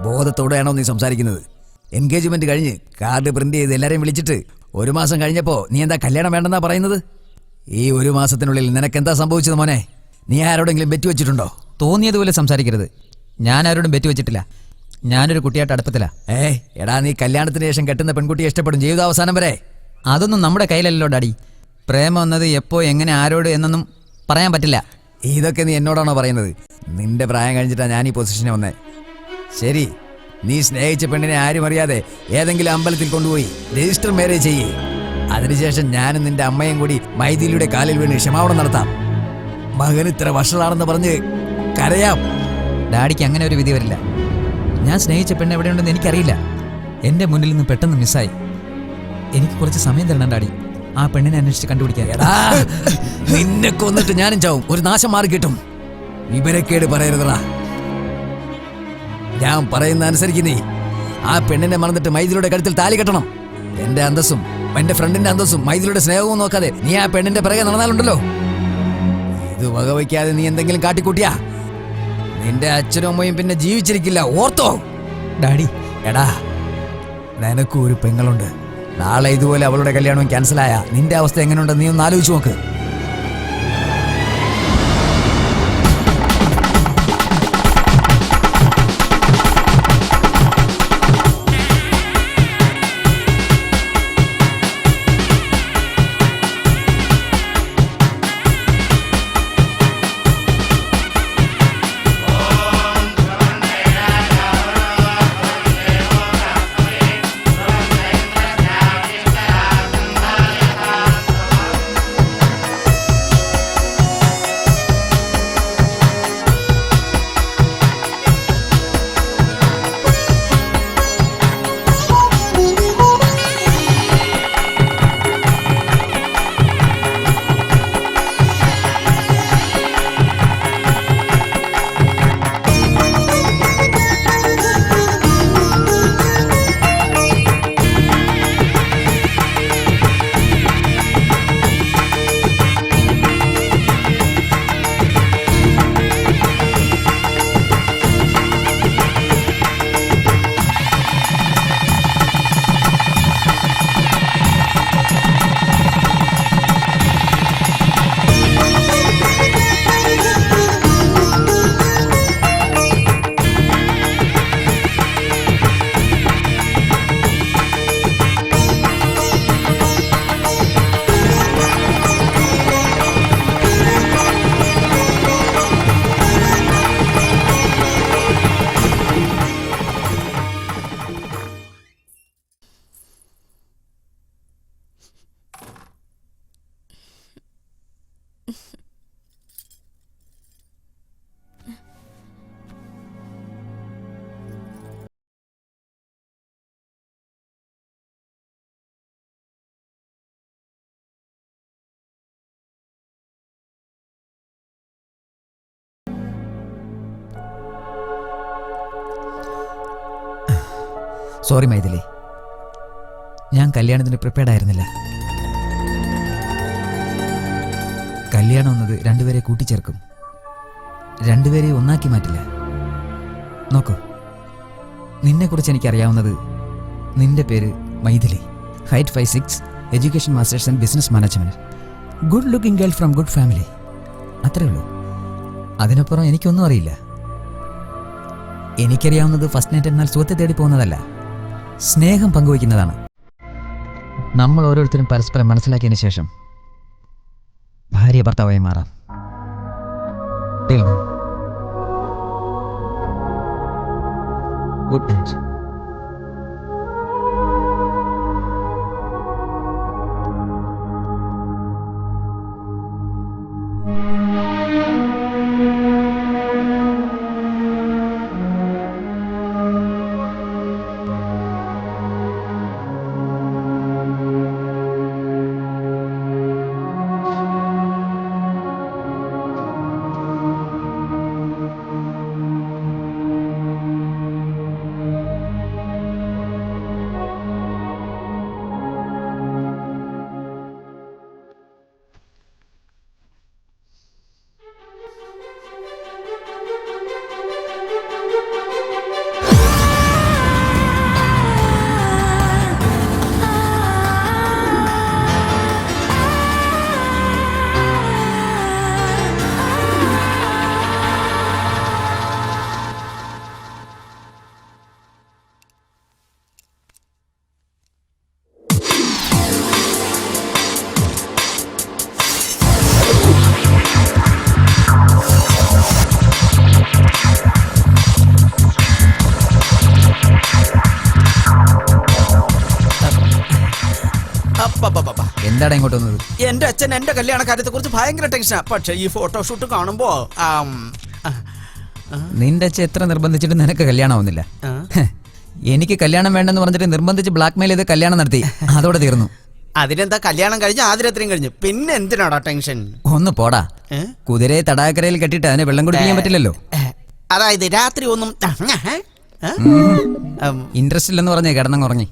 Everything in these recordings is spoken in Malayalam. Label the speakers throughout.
Speaker 1: ബോധത്തോടെയാണോ നീ സംസാരിക്കുന്നത്? എൻഗേജ്മെന്റ് കഴിഞ്ഞ് കാർഡ് പ്രിന്റ് ചെയ്ത് എല്ലാരെയും വിളിച്ചിട്ട് 1 മാസം കഴിഞ്ഞപ്പോ നീ എന്താ കല്യാണം വേണ്ടെന്നാ പറയുന്നത്? ഈ 1 മാസത്തിനുള്ളിൽ നിനക്കെന്താ സംഭവിച്ചത് മോനെ? നീ ആരോടെങ്കിലും ബെറ്റ് വെച്ചിട്ടുണ്ടോ?
Speaker 2: തോന്നിയതുപോലെ സംസാരിക്കരുത്. ഞാൻ ആരോടും ബെറ്റ് വെച്ചിട്ടില്ല. ഞാനൊരു കുട്ടിയായിട്ട് അടുപ്പത്തില്ല.
Speaker 1: എടാ, നീ കല്യാണത്തിന് ശേഷം കെട്ടുന്ന പെൺകുട്ടിയെ ഇഷ്ടപ്പെടും ജീവിതാവസാനം വരെ.
Speaker 2: അതൊന്നും നമ്മുടെ കയ്യിലല്ലോ ഡാഡി. പ്രേമം എന്നത് എപ്പോ എങ്ങനെ ആരോട് എന്നൊന്നും പറയാൻ പറ്റില്ല.
Speaker 1: ഇതൊക്കെ നീ എന്നോടാണോ പറയുന്നത്? നിന്റെ പ്രായം കഴിഞ്ഞിട്ടാ ഞാൻ ഈ പൊസിഷനെ വന്നേ. ശരി, നീ സ്നേഹിച്ച പെണ്ണിനെ ആരും അറിയാതെ ഏതെങ്കിലും അമ്പലത്തിൽ കൊണ്ടുപോയി രജിസ്റ്റർ മാരേജ് ചെയ്യേ. അതിനുശേഷം ഞാനും നിന്റെ അമ്മയും കൂടി മൈഥിലിയുടെ കാലിൽ വീണ് ക്ഷമാപണം നടത്താം. മകൻ ഇത്ര വഷളാണെന്ന് പറഞ്ഞ് കരയാം.
Speaker 2: ഡാഡിക്ക് അങ്ങനെ ഒരു വിധി വരില്ല. ഞാൻ സ്നേഹിച്ച പെണ്ണ് എവിടെയുണ്ടെന്ന് എനിക്കറിയില്ല. എൻ്റെ മുന്നിൽ നിന്ന് പെട്ടെന്ന് മിസ്സായി. എനിക്ക് കുറച്ച് സമയം തരണം ഡാഡി, ആ പെണ്ണിനെ അന്വേഷിച്ച് കണ്ടുപിടിക്കാൻ.
Speaker 1: നിന്നെ കൊന്നിട്ട് ഞാനും ചാവും. ഒരു നാശം മാറി കിട്ടും. വിവരക്കേട് പറയരുതടാ. ഞാൻ പറയുന്ന അനുസരിക്ക്. നീ ആ പെണ്ണിനെ മറന്നിട്ട് മൈഥിലിയുടെ കഴുത്തിൽ താലി കെട്ടണം. എന്റെ അന്തസ്സും എന്റെ ഫ്രണ്ടിന്റെ അന്തസ്സും മൈഥിലിയുടെ സ്നേഹവും നോക്കാതെ നീ ആ പെണ്ണിന്റെ പിറകെ നടന്നാലുണ്ടല്ലോ, ഇത് വകവയ്ക്കാതെ നീ എന്തെങ്കിലും കാട്ടിക്കൂട്ടിയാ നിന്റെ അച്ഛനും അമ്മയും പിന്നെ ജീവിച്ചിരിക്കില്ല. Ortho
Speaker 2: daddy.
Speaker 1: എടാ, നിനക്കും ഒരു പെങ്ങളുണ്ട്. നാളെ ഇതുപോലെ അവളുടെ കല്യാണം ക്യാൻസലായ നിന്റെ അവസ്ഥ എങ്ങനെയുണ്ടെന്ന് നീ ഒന്ന് ആലോചിച്ച് നോക്ക്.
Speaker 2: സോറി മൈഥിലി, ഞാൻ കല്യാണത്തിന് പ്രിപ്പയർഡ് ആയിരുന്നില്ല. കല്യാണം എന്നത് രണ്ടുപേരെ കൂട്ടിച്ചേർക്കും, രണ്ടുപേരെ ഒന്നാക്കി മാറ്റില്ല. നോക്കൂ, നിന്നെക്കുറിച്ച് എനിക്കറിയാവുന്നത് നിന്റെ പേര് Maithili, height 5'6", education masters and business management, good looking girl from good family. അത്രേ ഉള്ളൂ. അതിനപ്പുറം എനിക്കൊന്നും അറിയില്ല. എനിക്കറിയാവുന്നത് ഫസ്റ്റ് നൈറ്റ് എന്നാൽ സുഖത്തെ തേടി പോകുന്നതല്ല, സ്നേഹം പങ്കുവയ്ക്കുന്നതാണ്. നമ്മൾ ഓരോരുത്തരും പരസ്പരം മനസ്സിലാക്കിയതിന് ശേഷം ഭാര്യ ഭർത്താവായി മാറാം. Good night. എന്താടാ ഇങ്ങോട്ട് വന്നത്?
Speaker 3: എന്റെ അച്ഛൻ എന്റെ കല്യാണ കാര്യത്തെ കുറിച്ച് ഭയങ്കര ടെൻഷനാ. പക്ഷെ ഈ ഫോട്ടോഷൂട്ട് കാണുമ്പോ
Speaker 2: നിന്റെ അച്ഛൻ എത്ര നിർബന്ധിച്ചിട്ട് നിനക്ക് കല്യാണമാവുന്നില്ല. എനിക്ക് കല്യാണം വേണ്ടെന്ന് പറഞ്ഞിട്ട് നിർബന്ധിച്ച് ബ്ലാക്ക്മെയിൽ ചെയ്ത് കല്യാണം നടത്തി, അതോടെ തീർന്നു.
Speaker 3: അതിനെന്താ, കല്യാണം കഴിഞ്ഞ് ആദ്യരാത്രിയും കഴിഞ്ഞു, പിന്നെ എന്തിനാടാ ടെൻഷൻ?
Speaker 2: ഒന്ന് പോടാ. കുതിരയെ തടാകരയിൽ കെട്ടിട്ട് അതിനെ വെള്ളം കുടിപ്പിക്കാൻ പറ്റില്ലല്ലോ.
Speaker 3: അതായത് രാത്രി ഒന്നും
Speaker 2: ഇൻട്രസ്റ്റ് ഇല്ലെന്ന് പറഞ്ഞേ കിടന്നങ്ങുറങ്ങി.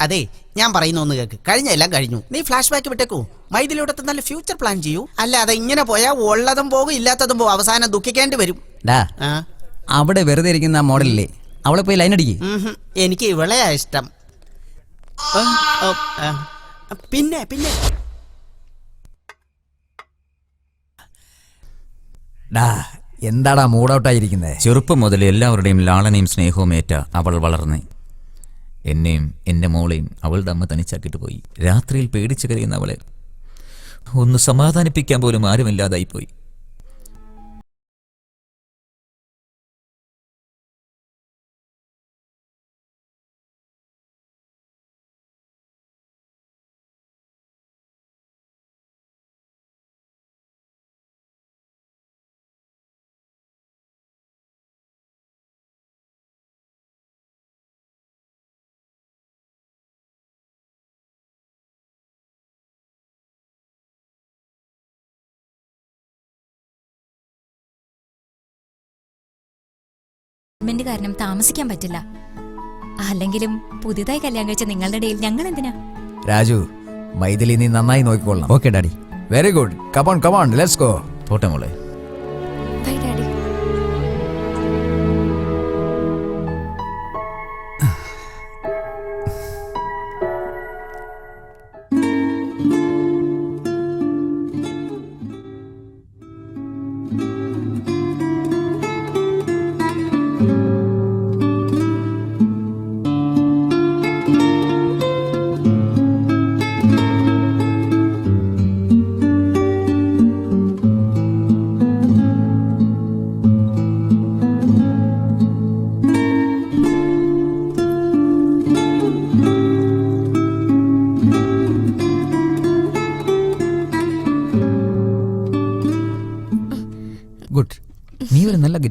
Speaker 3: അതെ, ഞാൻ പറയുന്ന ഒന്ന് കേക്ക്. കഴിഞ്ഞ എല്ലാം കഴിഞ്ഞു, നീ ഫ്ലാഷ് ബാക്ക് വിട്ടേക്കൂ. മൈഥിലിയോടെ നല്ല ഫ്യൂച്ചർ പ്ലാൻ ചെയ്യൂ. അല്ലാതെ ഇങ്ങനെ പോയാ ഉള്ളതും പോകും ഇല്ലാത്തതും പോകും, അവസാനം ദുഃഖിക്കേണ്ടി വരും.
Speaker 2: അവിടെ വെറുതെ ഇരിക്കുന്ന ആ മോഡലില്ലേ, അവളെ പോയി ലൈൻ അടിക്ക്.
Speaker 3: എനിക്ക് ഇവളെയാ ഇഷ്ടം. പിന്നെ പിന്നെ
Speaker 2: എന്താടാ മൂഡൌട്ടായിരിക്കുന്നത്?
Speaker 4: ചെറുപ്പം മുതൽ എല്ലാവരുടെയും ലാളനയും സ്നേഹവും ഏറ്റ അവൾ വളർന്നേ. എന്നെയും എൻ്റെ മോളെയും അവളുടെ അമ്മ തനിച്ചാക്കിയിട്ട് പോയി. രാത്രിയിൽ പേടിച്ചു കരയുന്ന അവളെ ഒന്ന് സമാധാനിപ്പിക്കാൻ പോലും ആരുമില്ലാതായിപ്പോയി.
Speaker 5: കാരണം താമസിക്കാൻ പറ്റില്ല. അല്ലെങ്കിലും പുതിയതായി കല്യാണം കഴിച്ച നിങ്ങളുടെ ഇടയിൽ ഞങ്ങൾ എന്തിനാ?
Speaker 1: രാജു, മൈഥിലി നീ നന്നായി നോക്കിക്കൊള്ളാം.
Speaker 2: Okay daddy.
Speaker 1: Very good. Come on let's go.
Speaker 4: പോട്ടെ മോളെ.
Speaker 5: Bye daddy.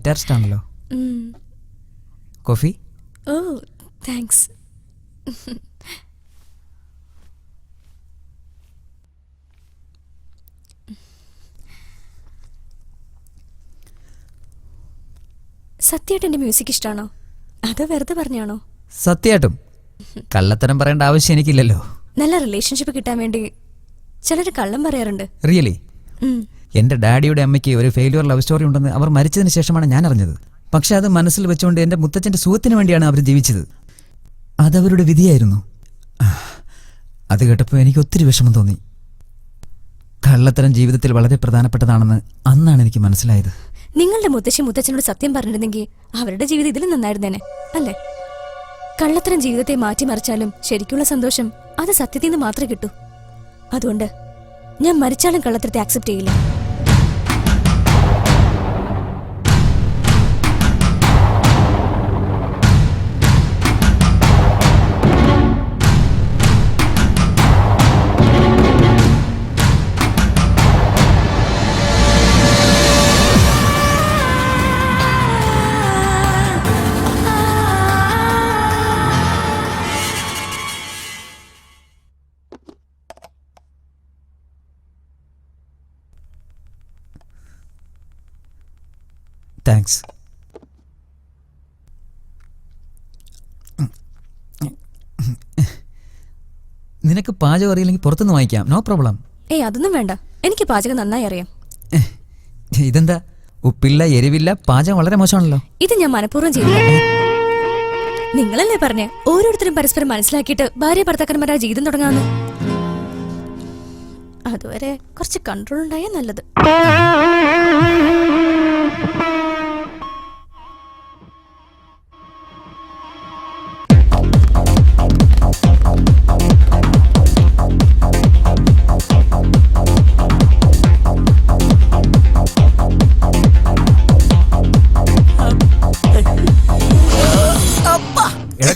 Speaker 2: ഗിറ്റാറിസ്റ്റ് ആണല്ലോ. കോഫി?
Speaker 5: Oh thanks. സത്യമായിട്ട് എൻ്റെ മ്യൂസിക് ഇഷ്ടമാണോ അതോ വെറുതെ പറഞ്ഞാണോ?
Speaker 2: സത്യമായിട്ടും. കള്ളത്തരം പറയേണ്ട ആവശ്യം എനിക്കില്ലല്ലോ.
Speaker 5: നല്ല റിലേഷൻഷിപ്പ് കിട്ടാൻ വേണ്ടി ചിലർ കള്ളം പറയാറുണ്ട്.
Speaker 2: റിയലി? എൻ്റെ ഡാഡിയുടെ അമ്മയ്ക്ക് ഒരു ഫെയിലിയർ ലവ് സ്റ്റോറി ഉണ്ടെന്ന് അവർ മരിച്ചതിന് ശേഷമാണ് ഞാൻ അറിഞ്ഞത്. പക്ഷെ അത് മനസ്സിൽ വെച്ചുകൊണ്ട് എൻ്റെ മുത്തച്ഛൻ്റെ സുഖത്തിന് വേണ്ടിയാണ് അവർ ജീവിച്ചത്. അതവരുടെ വിധിയായിരുന്നു. അത് കേട്ടപ്പോൾ എനിക്ക് ഒത്തിരി വിഷമം തോന്നി. കള്ളത്തരം ജീവിതത്തിൽ വളരെ പ്രധാനപ്പെട്ടതാണെന്ന് അന്നാണ് എനിക്ക് മനസ്സിലായത്.
Speaker 5: നിങ്ങളുടെ മുത്തച്ഛനോട് സത്യം പറഞ്ഞിരുന്നെങ്കിൽ അവരുടെ ജീവിതം ഇതിലും നന്നായിരുന്നേനെ അല്ലേ? കള്ളത്തരം ജീവിതത്തെ മാറ്റിമറിച്ചാലും ശരിക്കുള്ള സന്തോഷം അത് സത്യത്തിൽ നിന്ന് മാത്രമേ കിട്ടൂ. അതുകൊണ്ട് ഞാൻ മരിച്ചാലും കള്ളത്തരത്തെ ആക്സെപ്റ്റ് ചെയ്യില്ല.
Speaker 2: താങ്ക്സ്. നിനക്ക് പാചകം അറിയില്ലെങ്കിൽ പുറത്തുനിന്ന് വാങ്ങിക്കാം, നോ പ്രോബ്ലം.
Speaker 5: ഏയ് അതൊന്നും വേണ്ട, എനിക്ക് പാചകം നന്നായി അറിയാം.
Speaker 2: ഇതെന്താ ഉപ്പില്ല എരിവില്ല, പാചകം വളരെ മോശമാണല്ലോ.
Speaker 5: ഇത് ഞാൻ മനഃപൂർവ്വം ചെയ്തില്ല. നിങ്ങളല്ലേ പറഞ്ഞേ ഓരോരുത്തരും പരസ്പരം മനസ്സിലാക്കിയിട്ട് ഭാര്യ ഭർത്താക്കന്മാരായ ജീവിതം തുടങ്ങാന്ന്. അതുവരെ കുറച്ച് കൺട്രോൾ ഉണ്ടായാൽ നല്ലത്.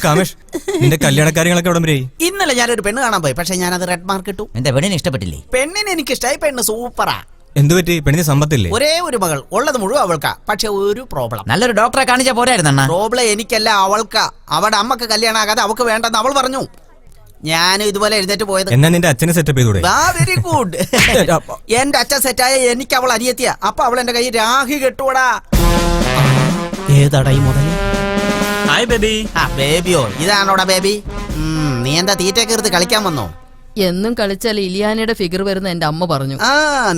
Speaker 6: കാമേഷ്, നിന്റെ കല്യാണക്കാര്യങ്ങളൊക്കെ അവിടെ വരെ?
Speaker 3: ഇന്നലെ ഞാനൊരു പെണ്ണ് കാണാൻ പോയി, പക്ഷെ ഞാനത് റെഡ് മാർക്ക് ഇട്ടു.
Speaker 4: എന്റെ പെണ്ണിനെ ഇഷ്ടപ്പെട്ടില്ലേ?
Speaker 3: പെണ്ണിനെ എനിക്ക് ഇഷ്ടമായി. പെണ്ണ് സൂപ്പറാ.
Speaker 6: എന്തു പറ്റി? പെണ്ണിന് സമ്പത്തില്ലേ?
Speaker 3: ഒരേ ഒരു മകൾ, ഉള്ളത് മുഴുവൻ അവൾക്കാ. പക്ഷെ ഒരു പ്രോബ്ലം.
Speaker 4: നല്ലൊരു ഡോക്ടറെ കാണിച്ചാ പോരായിരുന്ന?
Speaker 3: പ്രോബ്ലം എനിക്കല്ല, അവൾക്കാ. അവളുടെ അമ്മക്ക് കല്യാണം ആകാതെ അവൾക്ക് വേണ്ടെന്ന് അവൾ പറഞ്ഞു. ഞാനും ഇതുപോലെ എഴുന്നേറ്റ് പോയത്.
Speaker 6: എന്നാ നിന്റെ അച്ഛനെ സെറ്റപ്പ് ചെയ്തൂടെ?
Speaker 3: Very good. എന്റെ അച്ഛൻ സെറ്റായ എനിക്ക് അവൾ അനിയത്തിയ. അപ്പൊ അവൾ എന്റെ കൈ രാഹി കെട്ടൂടാ. ഏതാടാ ഈ മുതൽ?
Speaker 6: Hi baby.
Speaker 3: ബേബിയോ? ഇതാണോടാ ബേബി? നീ എന്താ തീറ്റ കീർത്ത് കളിക്കാൻ വന്നോ?
Speaker 7: എന്നും കളിച്ചാൽ ഇലിയാനയുടെ ഫിഗർ വരുന്ന എന്റെ അമ്മ പറഞ്ഞു.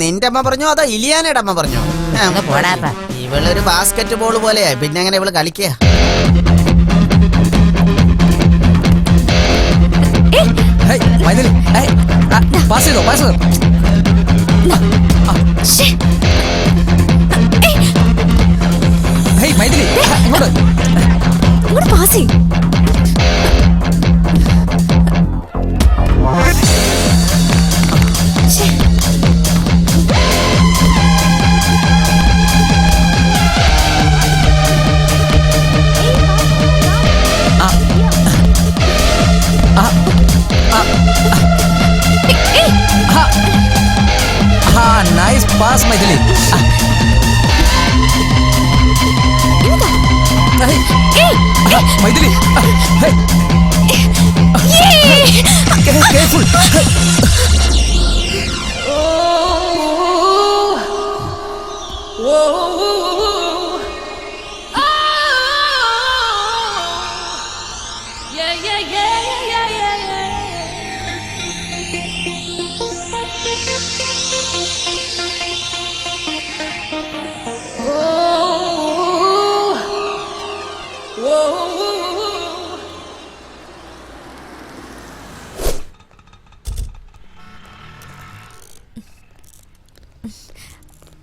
Speaker 3: നിന്റെ അമ്മ പറഞ്ഞോ അതോ ഇലിയാനയുടെ അമ്മ പറഞ്ഞോ? ഇവളൊരു ബാസ്കറ്റ് ബോൾ പോലെയാ, പിന്നെ അങ്ങനെ ഇവള് കളിക്കുക.
Speaker 2: Nice pass, Maithili. Maithili. Careful.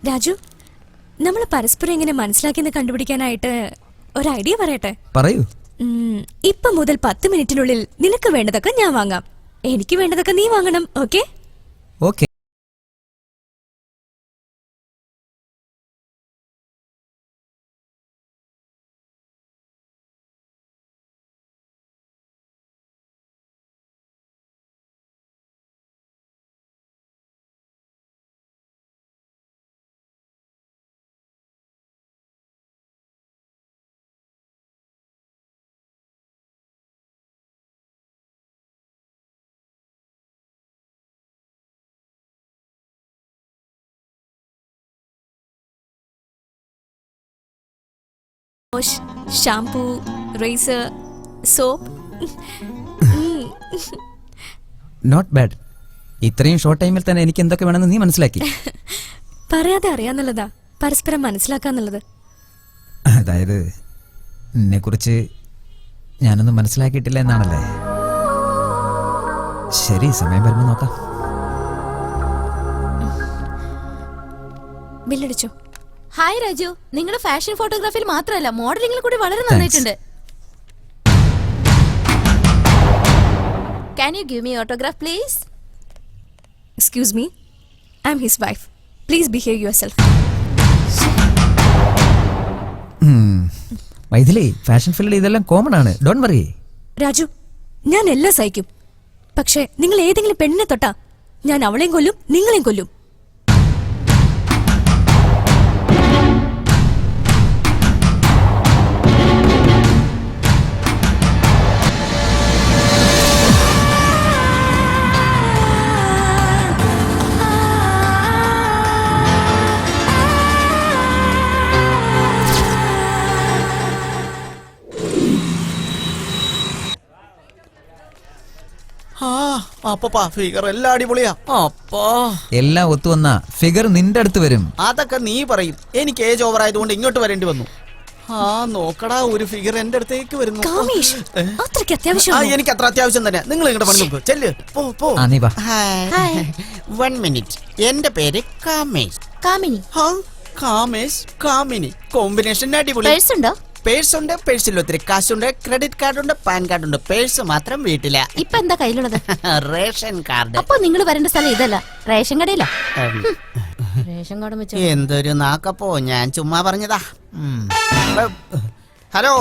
Speaker 5: Raju, നമ്മൾ പരസ്പരം എങ്ങനെ മനസ്സിലാക്കിയെന്ന് കണ്ടുപിടിക്കാനായിട്ട് ഒരു ഐഡിയ പറയട്ടെ?
Speaker 2: പറയൂ.
Speaker 5: ഇപ്പൊ മുതൽ 10 മിനിറ്റിനുള്ളിൽ നിനക്ക് വേണ്ടതൊക്കെ ഞാൻ വാങ്ങാം, എനിക്ക് വേണ്ടതൊക്കെ നീ വാങ്ങണം. Okay?
Speaker 2: Okay.
Speaker 5: Wash, shampoo, razor, soap.
Speaker 2: Not bad. ഇത്രയും ഷോർട്ട് ടൈമിൽ തന്നെ എനിക്ക് എന്തൊക്കെ വേണമെന്ന് നീ മനസ്സിലാക്കി.
Speaker 5: പറയാതെ അറിയാന്നുള്ളതാ പരസ്പരം മനസ്സിലാക്കാന്നുള്ളത്.
Speaker 2: അതായത് എന്നെക്കുറിച്ച് ഞാനൊന്നും മനസ്സിലാക്കിയിട്ടില്ല എന്നാണല്ലേ? ശരി, സമയം വരുമ്പോൾ നോക്കാം.
Speaker 5: ബില്ലടിച്ചോ?
Speaker 8: ഹായ് രാജു, നിങ്ങൾ ഫാഷൻ ഫോട്ടോഗ്രാഫിയിൽ മാത്രമല്ല മോഡലിംഗിൽ കൂടി വളരെ നന്നായിട്ടുണ്ട്. Can you give me autograph please?
Speaker 5: Excuse me, I'm his wife. Please behave yourself.
Speaker 2: Maithili, fashion ഫീൽഡിൽ ഇതെല്ലാം കോമൺ ആണ്. Don't worry.
Speaker 5: രാജു, ഞാൻ എല്ലാം സഹിക്കും. പക്ഷെ നിങ്ങൾ ഏതെങ്കിലും പെണ്ണിനെ തൊട്ടാ ഞാൻ അവളെയും കൊല്ലും, നിങ്ങളെയും കൊല്ലും.
Speaker 3: അപ്പപ്പാ ഫിഗർ എല്ലാം അടിപൊളിയാ. അപ്പാ
Speaker 2: എല്ലാം ഒത്തുവന്ന ഫിഗർ നിന്റെ അടുത്ത് വരും.
Speaker 3: അതൊക്കെ നീ പറയും. എനിക്ക് ഏജ് ഓവർ ആയതുകൊണ്ട് ഇങ്ങോട്ട് വരേണ്ടി വന്നു. നോക്കടാ, ഒരു ഫിഗർ എന്റെ അടുത്തേക്ക് വരുന്നു.
Speaker 5: കാമേഷ്, അത്രയ്ക്ക് അത്യാവശ്യം?
Speaker 3: എനിക്ക് അത്ര അത്യാവശ്യം തന്നെ. നിങ്ങൾ ഇങ്ങോട്ട് പണി നോക്കൂ. ചെല്ല്, പോ.
Speaker 2: നീ വാ.
Speaker 3: 1 മിനിറ്റ്. എന്റെ പേര് കാമേഷ്.
Speaker 8: കാമിനി,
Speaker 3: കാമേഷ്, കാമിനി. കോമ്പിനേഷൻ അടിപൊളി.
Speaker 8: പേഴ്സ് ഉണ്ടോ?
Speaker 3: പേഴ്സ് ഉണ്ട്. പേഴ്സിൽ ഒത്തിരി കാശുണ്ട്. ക്രെഡിറ്റ് കാർഡ് ഉണ്ട്, പാൻ കാർഡ് ഉണ്ട്. പേഴ്സ് മാത്രം വീട്ടില.
Speaker 8: ഇപ്പൊ എന്താ കയ്യിലുള്ളത്?
Speaker 3: Ration card.
Speaker 8: അപ്പൊ നിങ്ങൾ വരേണ്ട സ്ഥലം ഇതല്ല, റേഷൻ കടയിലാ. റേഷൻ കാർഡ് വെച്ച്
Speaker 3: എന്തൊരു നാക്കപ്പോ, ഞാൻ ചുമ്മാ പറഞ്ഞതാ. ഹലോ,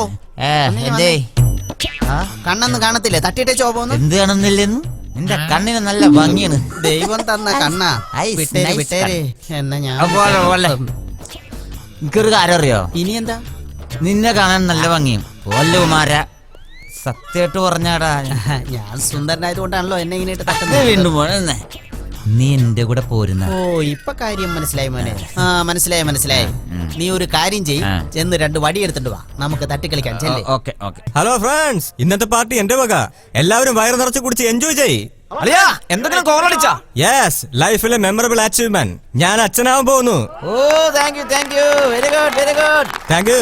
Speaker 3: കണ്ണൊന്നും കാണത്തില്ലേ? തട്ടിട്ടേ ചോപോന്ന്.
Speaker 9: എന്ത് കാണുന്നില്ലെന്ന്? നിന്റെ കണ്ണിന് നല്ല ഭംഗിയാണ്.
Speaker 3: ദൈവം തന്ന കണ്ണാ. വിട്ടേര്. എന്നാ ഞാൻ
Speaker 9: എനിക്കൊരു കാര്യം അറിയോ?
Speaker 3: ഇനി എന്താ?
Speaker 9: നിന്നെ കാണാൻ നല്ല ഭംഗിയും കുമാര. സത്യമായിട്ട് പറഞ്ഞാടാ,
Speaker 3: ഞാൻ സുന്ദരനായതുകൊണ്ടാണല്ലോ എന്നെ ഇങ്ങനെയിട്ട് തട്ടുന്നത്.
Speaker 9: വീണ്ടും പോണെന്നേ. നീ എന്റെ കൂടെ പോരുന്ന.
Speaker 3: ഇപ്പൊ കാര്യം മനസ്സിലായി മോനെ. മനസ്സിലായി. നീ ഒരു കാര്യം ചെയ്യ്, ചെന്ന് 2 വടി എടുത്തിട്ട് വാ, നമുക്ക് തട്ടിക്കളിക്കാൻ. ചെല്ലേ.
Speaker 9: ഓക്കെ.
Speaker 6: ഹലോ ഫ്രണ്ട്സ്, ഇന്നത്തെ പാർട്ടി എന്റെ വക. എല്ലാവരും വയറ് നിറച്ച് കുടിച്ച് എൻജോയ് ചെയ്യ്.
Speaker 9: എന്തെങ്കിലും കോളടിച്ചാ?
Speaker 6: യെസ്, ലൈഫിലെ മെമ്മറബിൾ അച്ചീവ്മെന്റ്. ഞാൻ അച്ഛനാവാൻ പോകുന്നു.
Speaker 9: Thank you. Very good.
Speaker 6: Thank you.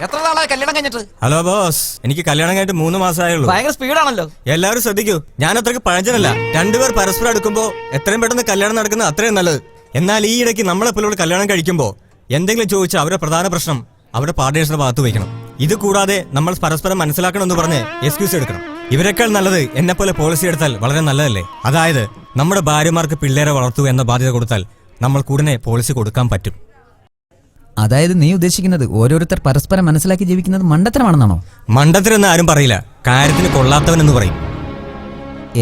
Speaker 9: എത്ര നാളായി കല്യാണം കഴിഞ്ഞിട്ട്?
Speaker 6: ഹലോ ബോസ്, എനിക്ക് കല്യാണം കഴിഞ്ഞിട്ട് 3 മാസമായുള്ളൂ.
Speaker 9: ഭയങ്കര സ്പീഡാണല്ലോ.
Speaker 6: എല്ലാവരും ശ്രദ്ധിക്കൂ, ഞാൻ അത്രയ്ക്ക് പഴഞ്ചനല്ല. 2 പേർ പരസ്പരം അടുക്കുമ്പോ എത്രയും പെട്ടെന്ന് കല്യാണം നടക്കുന്നത് അത്രയും നല്ലത്. എന്നാൽ ഈ ഇടയ്ക്ക് നമ്മളെപ്പോലുള്ള കല്യാണം കഴിക്കുമ്പോ എന്തെങ്കിലും ചോദിച്ചാൽ അവരുടെ പ്രധാന പ്രശ്നം അവരുടെ പാർട്ട്നേഴ്സിന്റെ ഭാഗത്ത് വയ്ക്കണം. ഇത് കൂടാതെ നമ്മൾ പരസ്പരം മനസ്സിലാക്കണമെന്ന് പറഞ്ഞ് എക്സ്ക്യൂസ് എടുക്കണം. ഇവരെക്കാൾ നല്ലത് എന്നെപ്പോലെ പോളിസി എടുത്താൽ വളരെ നല്ലതല്ലേ? അതായത് നമ്മുടെ ഭാര്യമാർക്ക് പിള്ളേരെ വളർത്തുക എന്ന ബാധ്യത കൊടുത്താൽ നമ്മൾ ഉടനെ പോളിസി കൊടുക്കാൻ പറ്റും.
Speaker 2: അതായത് നീ ഉദ്ദേശിക്കുന്നത് ഓരോരുത്തർ പരസ്പരം മനസ്സിലാക്കി ജീവിക്കുന്നത് മണ്ടത്തരമാണെന്നാണോ?
Speaker 6: മണ്ടത്തരെന്ന് ആരും പറയില്ല, കാര്യത്തിന് കൊള്ളാത്തവനെന്ന് പറയും.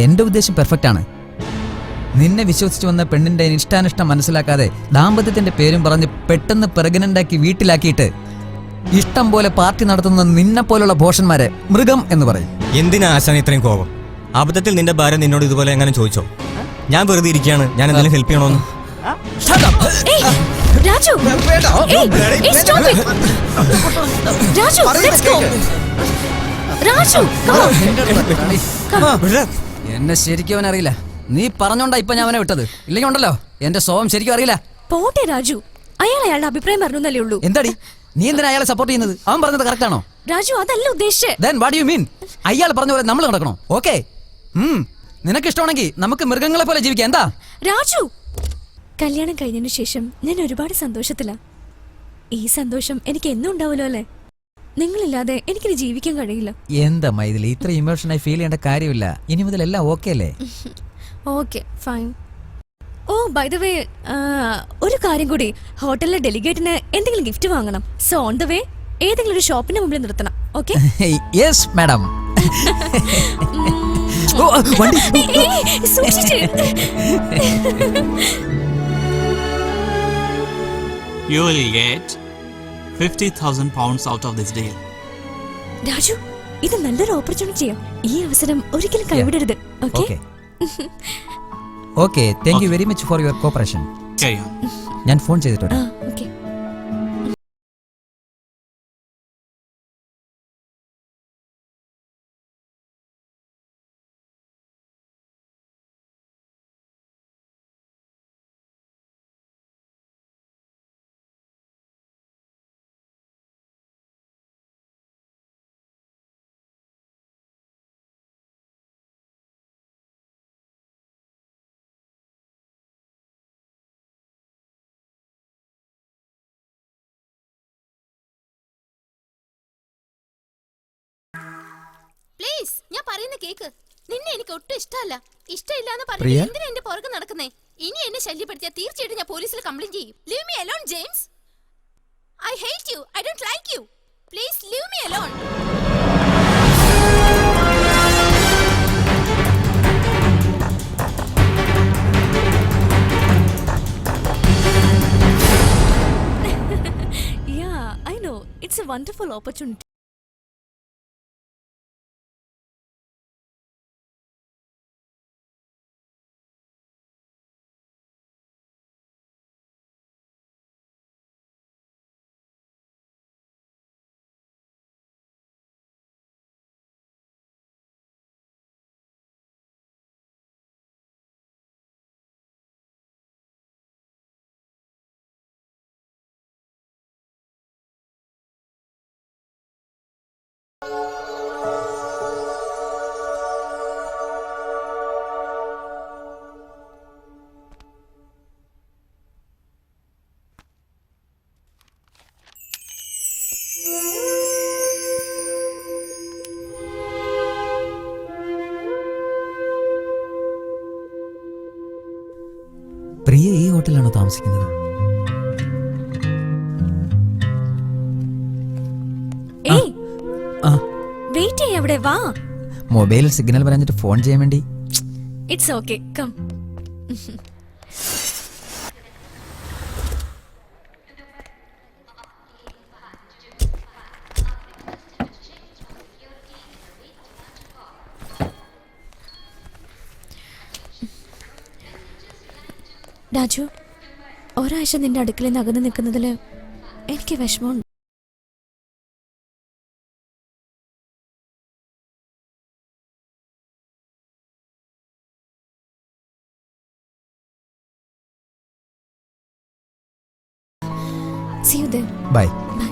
Speaker 2: എന്റെ ഉദ്ദേശം പെർഫെക്റ്റ് ആണ്. നിന്നെ വിശ്വസിച്ച് വന്ന പെണ്ണിന്റെ ഇഷ്ടാനിഷ്ടം മനസ്സിലാക്കാതെ ദാമ്പത്യത്തിന്റെ പേരും പറഞ്ഞ് പെട്ടെന്ന് പ്രഗ്നന്റാക്കി വീട്ടിലാക്കിയിട്ട് ഇഷ്ടം പോലെ പാർട്ടി നടത്തുന്ന നിന്നെ പോലുള്ള ഭോഷന്മാരെ മൃഗം എന്ന് പറയും.
Speaker 6: എന്തിനാ ആശാൻ ഇത്രയും കോപം? അബദ്ധത്തിൽ നിന്റെ ഭാര്യ നിന്നോട് ഇതുപോലെ എങ്ങനെ ചോദിച്ചോ? ഞാൻ വെറുതെ ഇരിക്കുകയാണ്, ഞാൻ എന്തെങ്കിലും ഹെൽപ്പ് ചെയ്യണോന്ന്.
Speaker 5: Raju, stop it. Raju, let's go. Raju, come on.
Speaker 1: എന്നെ ശരിക്കും അവനറിയില്ല. നീ പറഞ്ഞോണ്ടാ ഇപ്പൊ ഞാൻ അവനെ വിട്ടത്. ഇല്ലെങ്കിൽ ഉണ്ടല്ലോ എന്റെ സ്വഭാവം ശരിക്കും അറിയില്ല.
Speaker 5: പോട്ടെ രാജു, അയാളുടെ അഭിപ്രായം പറഞ്ഞല്ലേ ഉള്ളൂ.
Speaker 2: എന്താടി നീ എന്തിനാ അയാളെ സപ്പോർട്ട് ചെയ്യുന്നത്? അവൻ പറഞ്ഞത് കറക്റ്റ് ആണോ?
Speaker 5: രാജു, അതല്ല ഉദ്ദേശിച്ചേ.
Speaker 2: Then what do you mean? അയാൾ പറഞ്ഞ പോലെ നമ്മൾ നടക്കണോ? ഓക്കെ, നിനക്ക് ഇഷ്ടമാണെങ്കിൽ നമുക്ക് മൃഗങ്ങളെ പോലെ ജീവിക്കാം. എന്താ
Speaker 5: രാജു? കല്യാണം കഴിഞ്ഞതിന് ശേഷം ഞാൻ ഒരുപാട് സന്തോഷത്തിലാ. ഈ സന്തോഷം എനിക്ക് എന്നും ഉണ്ടാവുമല്ലോ അല്ലേ? നിങ്ങളില്ലാതെ എനിക്കിത് ജീവിക്കാൻ കഴിയില്ല.
Speaker 2: എന്താ മൈഥിലി, ഇത്ര ഇമോഷനായി ഫീൽ ചെയ്യേണ്ട കാര്യമില്ല. ഇനി മുതൽ എല്ലാം ഓക്കെ അല്ലേ?
Speaker 5: Okay, fine. Oh, by the way, ഒരു കാര്യം കൂടി. ഹോട്ടലിലെ ഡെലിഗേറ്റിന് എന്തെങ്കിലും ഗിഫ്റ്റ് വാങ്ങണം. സോ ഓൺ ദ വേ ഏതെങ്കിലും ഒരു ഷോപ്പിന്റെ മുമ്പിൽ നിർത്തണം. Okay?
Speaker 2: Yes madam.
Speaker 10: You will get 50,000 pounds out of this deal.
Speaker 5: Raju, ഇത് നല്ലൊരു ഓപ്പർച്യൂണിറ്റിയാ. ഈ അവസരം ഒരിക്കലും കൈവിടരുത്. Okay?
Speaker 2: Okay, thank you very much for your cooperation.
Speaker 10: Carry on.
Speaker 2: ഞാൻ ഫോൺ ചെയ്തിട്ടുണ്ട്.
Speaker 5: ഓക്കെ.
Speaker 8: കേക്ക്. നിന്നെ എനിക്ക് ഒട്ടും ഇഷ്ടമല്ല. ഇഷ്ടമില്ലാന്ന്
Speaker 2: പ്രിയ?
Speaker 8: പറഞ്ഞു എന്തിനാ എന്റെ പുറകെ നടക്കുന്നേ? ഇനി എന്നെ ശല്യപ്പെടുത്തിയാൽ തീർച്ചയായിട്ടും ഞാൻ പോലീസിൽ കംപ്ലൈന്റ് ചെയ്യും. Leave me alone James. I hate you. I don't like you. Please leave me alone.
Speaker 5: Yeah, I know. It's a wonderful opportunity.
Speaker 2: പ്രിയ ഈ ഹോട്ടലിലാണോ താമസിക്കുന്നത്?
Speaker 5: ഏയ്,
Speaker 2: ആ
Speaker 5: വെയിറ്റ് ചെയ്യ, അവിടെ വാ.
Speaker 2: മൊബൈലിൽ സിഗ്നൽ പറഞ്ഞിട്ട് ഫോൺ ചെയ്യാൻ വേണ്ടി.
Speaker 5: It's okay, come. രാജു, ഒരാഴ്ച നിന്റെ അടുക്കളയിൽ നിന്ന് അകന്ന് നിൽക്കുന്നതിൽ എനിക്ക് വിഷമമുണ്ട്. See you then.
Speaker 2: Bye.
Speaker 5: Bye.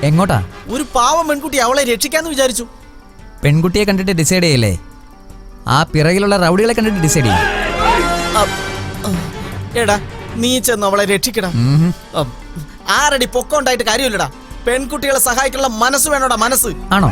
Speaker 2: എങ്ങോട്ടാ?
Speaker 3: ഒരു പാവം പെൺകുട്ടി അവളെ രക്ഷിക്കാന്ന് വിചാരിച്ചു.
Speaker 2: പെൺകുട്ടിയെ കണ്ടിട്ട് ഡിസൈഡ് ചെയ്യല്ലേ, ആ പിറകിലുള്ള റൗഡികളെ കണ്ടിട്ട് ഡിസൈഡ് ചെയ്യും.
Speaker 3: എടാ, നീ ചെന്ന് അവളെ രക്ഷിക്കണം. 6 അടി പൊക്കം ഉണ്ടായിട്ട് കാര്യമില്ലടാ. പെൺകുട്ടികളെ സഹായിക്കാനുള്ള മനസ്സ് വേണോടാ, മനസ്സ്.
Speaker 2: ആണോ?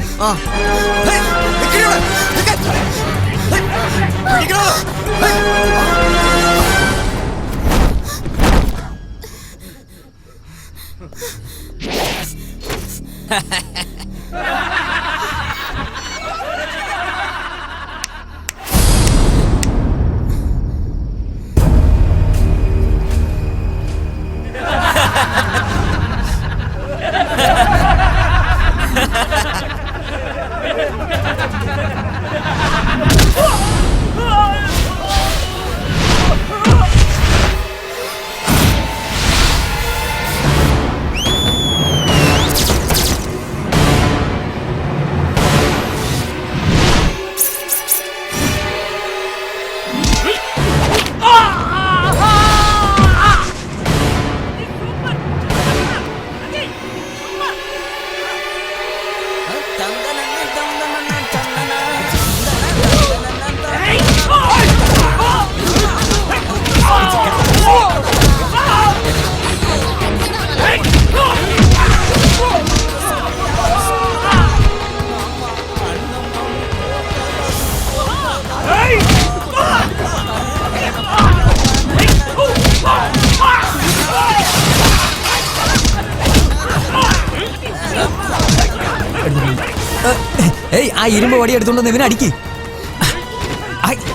Speaker 2: ആ ഇരുമ്പ് വടി എടുത്തോണ്ട് ഇവനെ അടിക്ക്.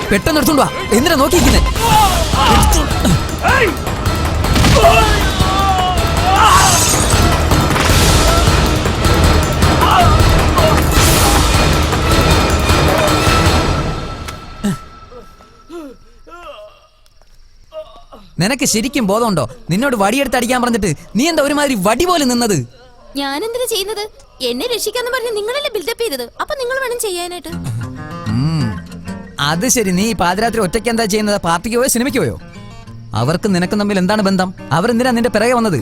Speaker 2: പെട്ടെന്ന് എടുത്തോണ്ട് വാ. എന്തിനാ നോക്കിയിരിക്കുന്നേ? നിനക്ക് ശരിക്കും ബോധമുണ്ടോ? നിന്നോട് വടിയെടുത്ത് അടിക്കാൻ പറഞ്ഞിട്ട് നീ എന്താ ഒരുമാതിരി വടി പോലെ നിന്നത്?
Speaker 8: ഞാൻ എന്തിനാ ചെയ്യുന്നത്? എന്നെ രക്ഷിക്കാന്ന് പറഞ്ഞ് നിങ്ങളല്ലേ ബിൽഡപ്പ് ചെയ്തത്. അപ്പൊ നിങ്ങൾ വേണം ചെയ്യാനായിട്ട്.
Speaker 2: അത് ശരി. നീ പാതിരാത്രി ഒറ്റയ്ക്ക് എന്താ ചെയ്യുന്നത്? പാർട്ടിക്ക് പോയോ സിനിമയ്ക്ക് പോയോ? അവർക്ക് നിനക്കും തമ്മിൽ എന്താണ് ബന്ധം? അവരെന്തിനാ നിന്റെ പിറകെ വന്നത്?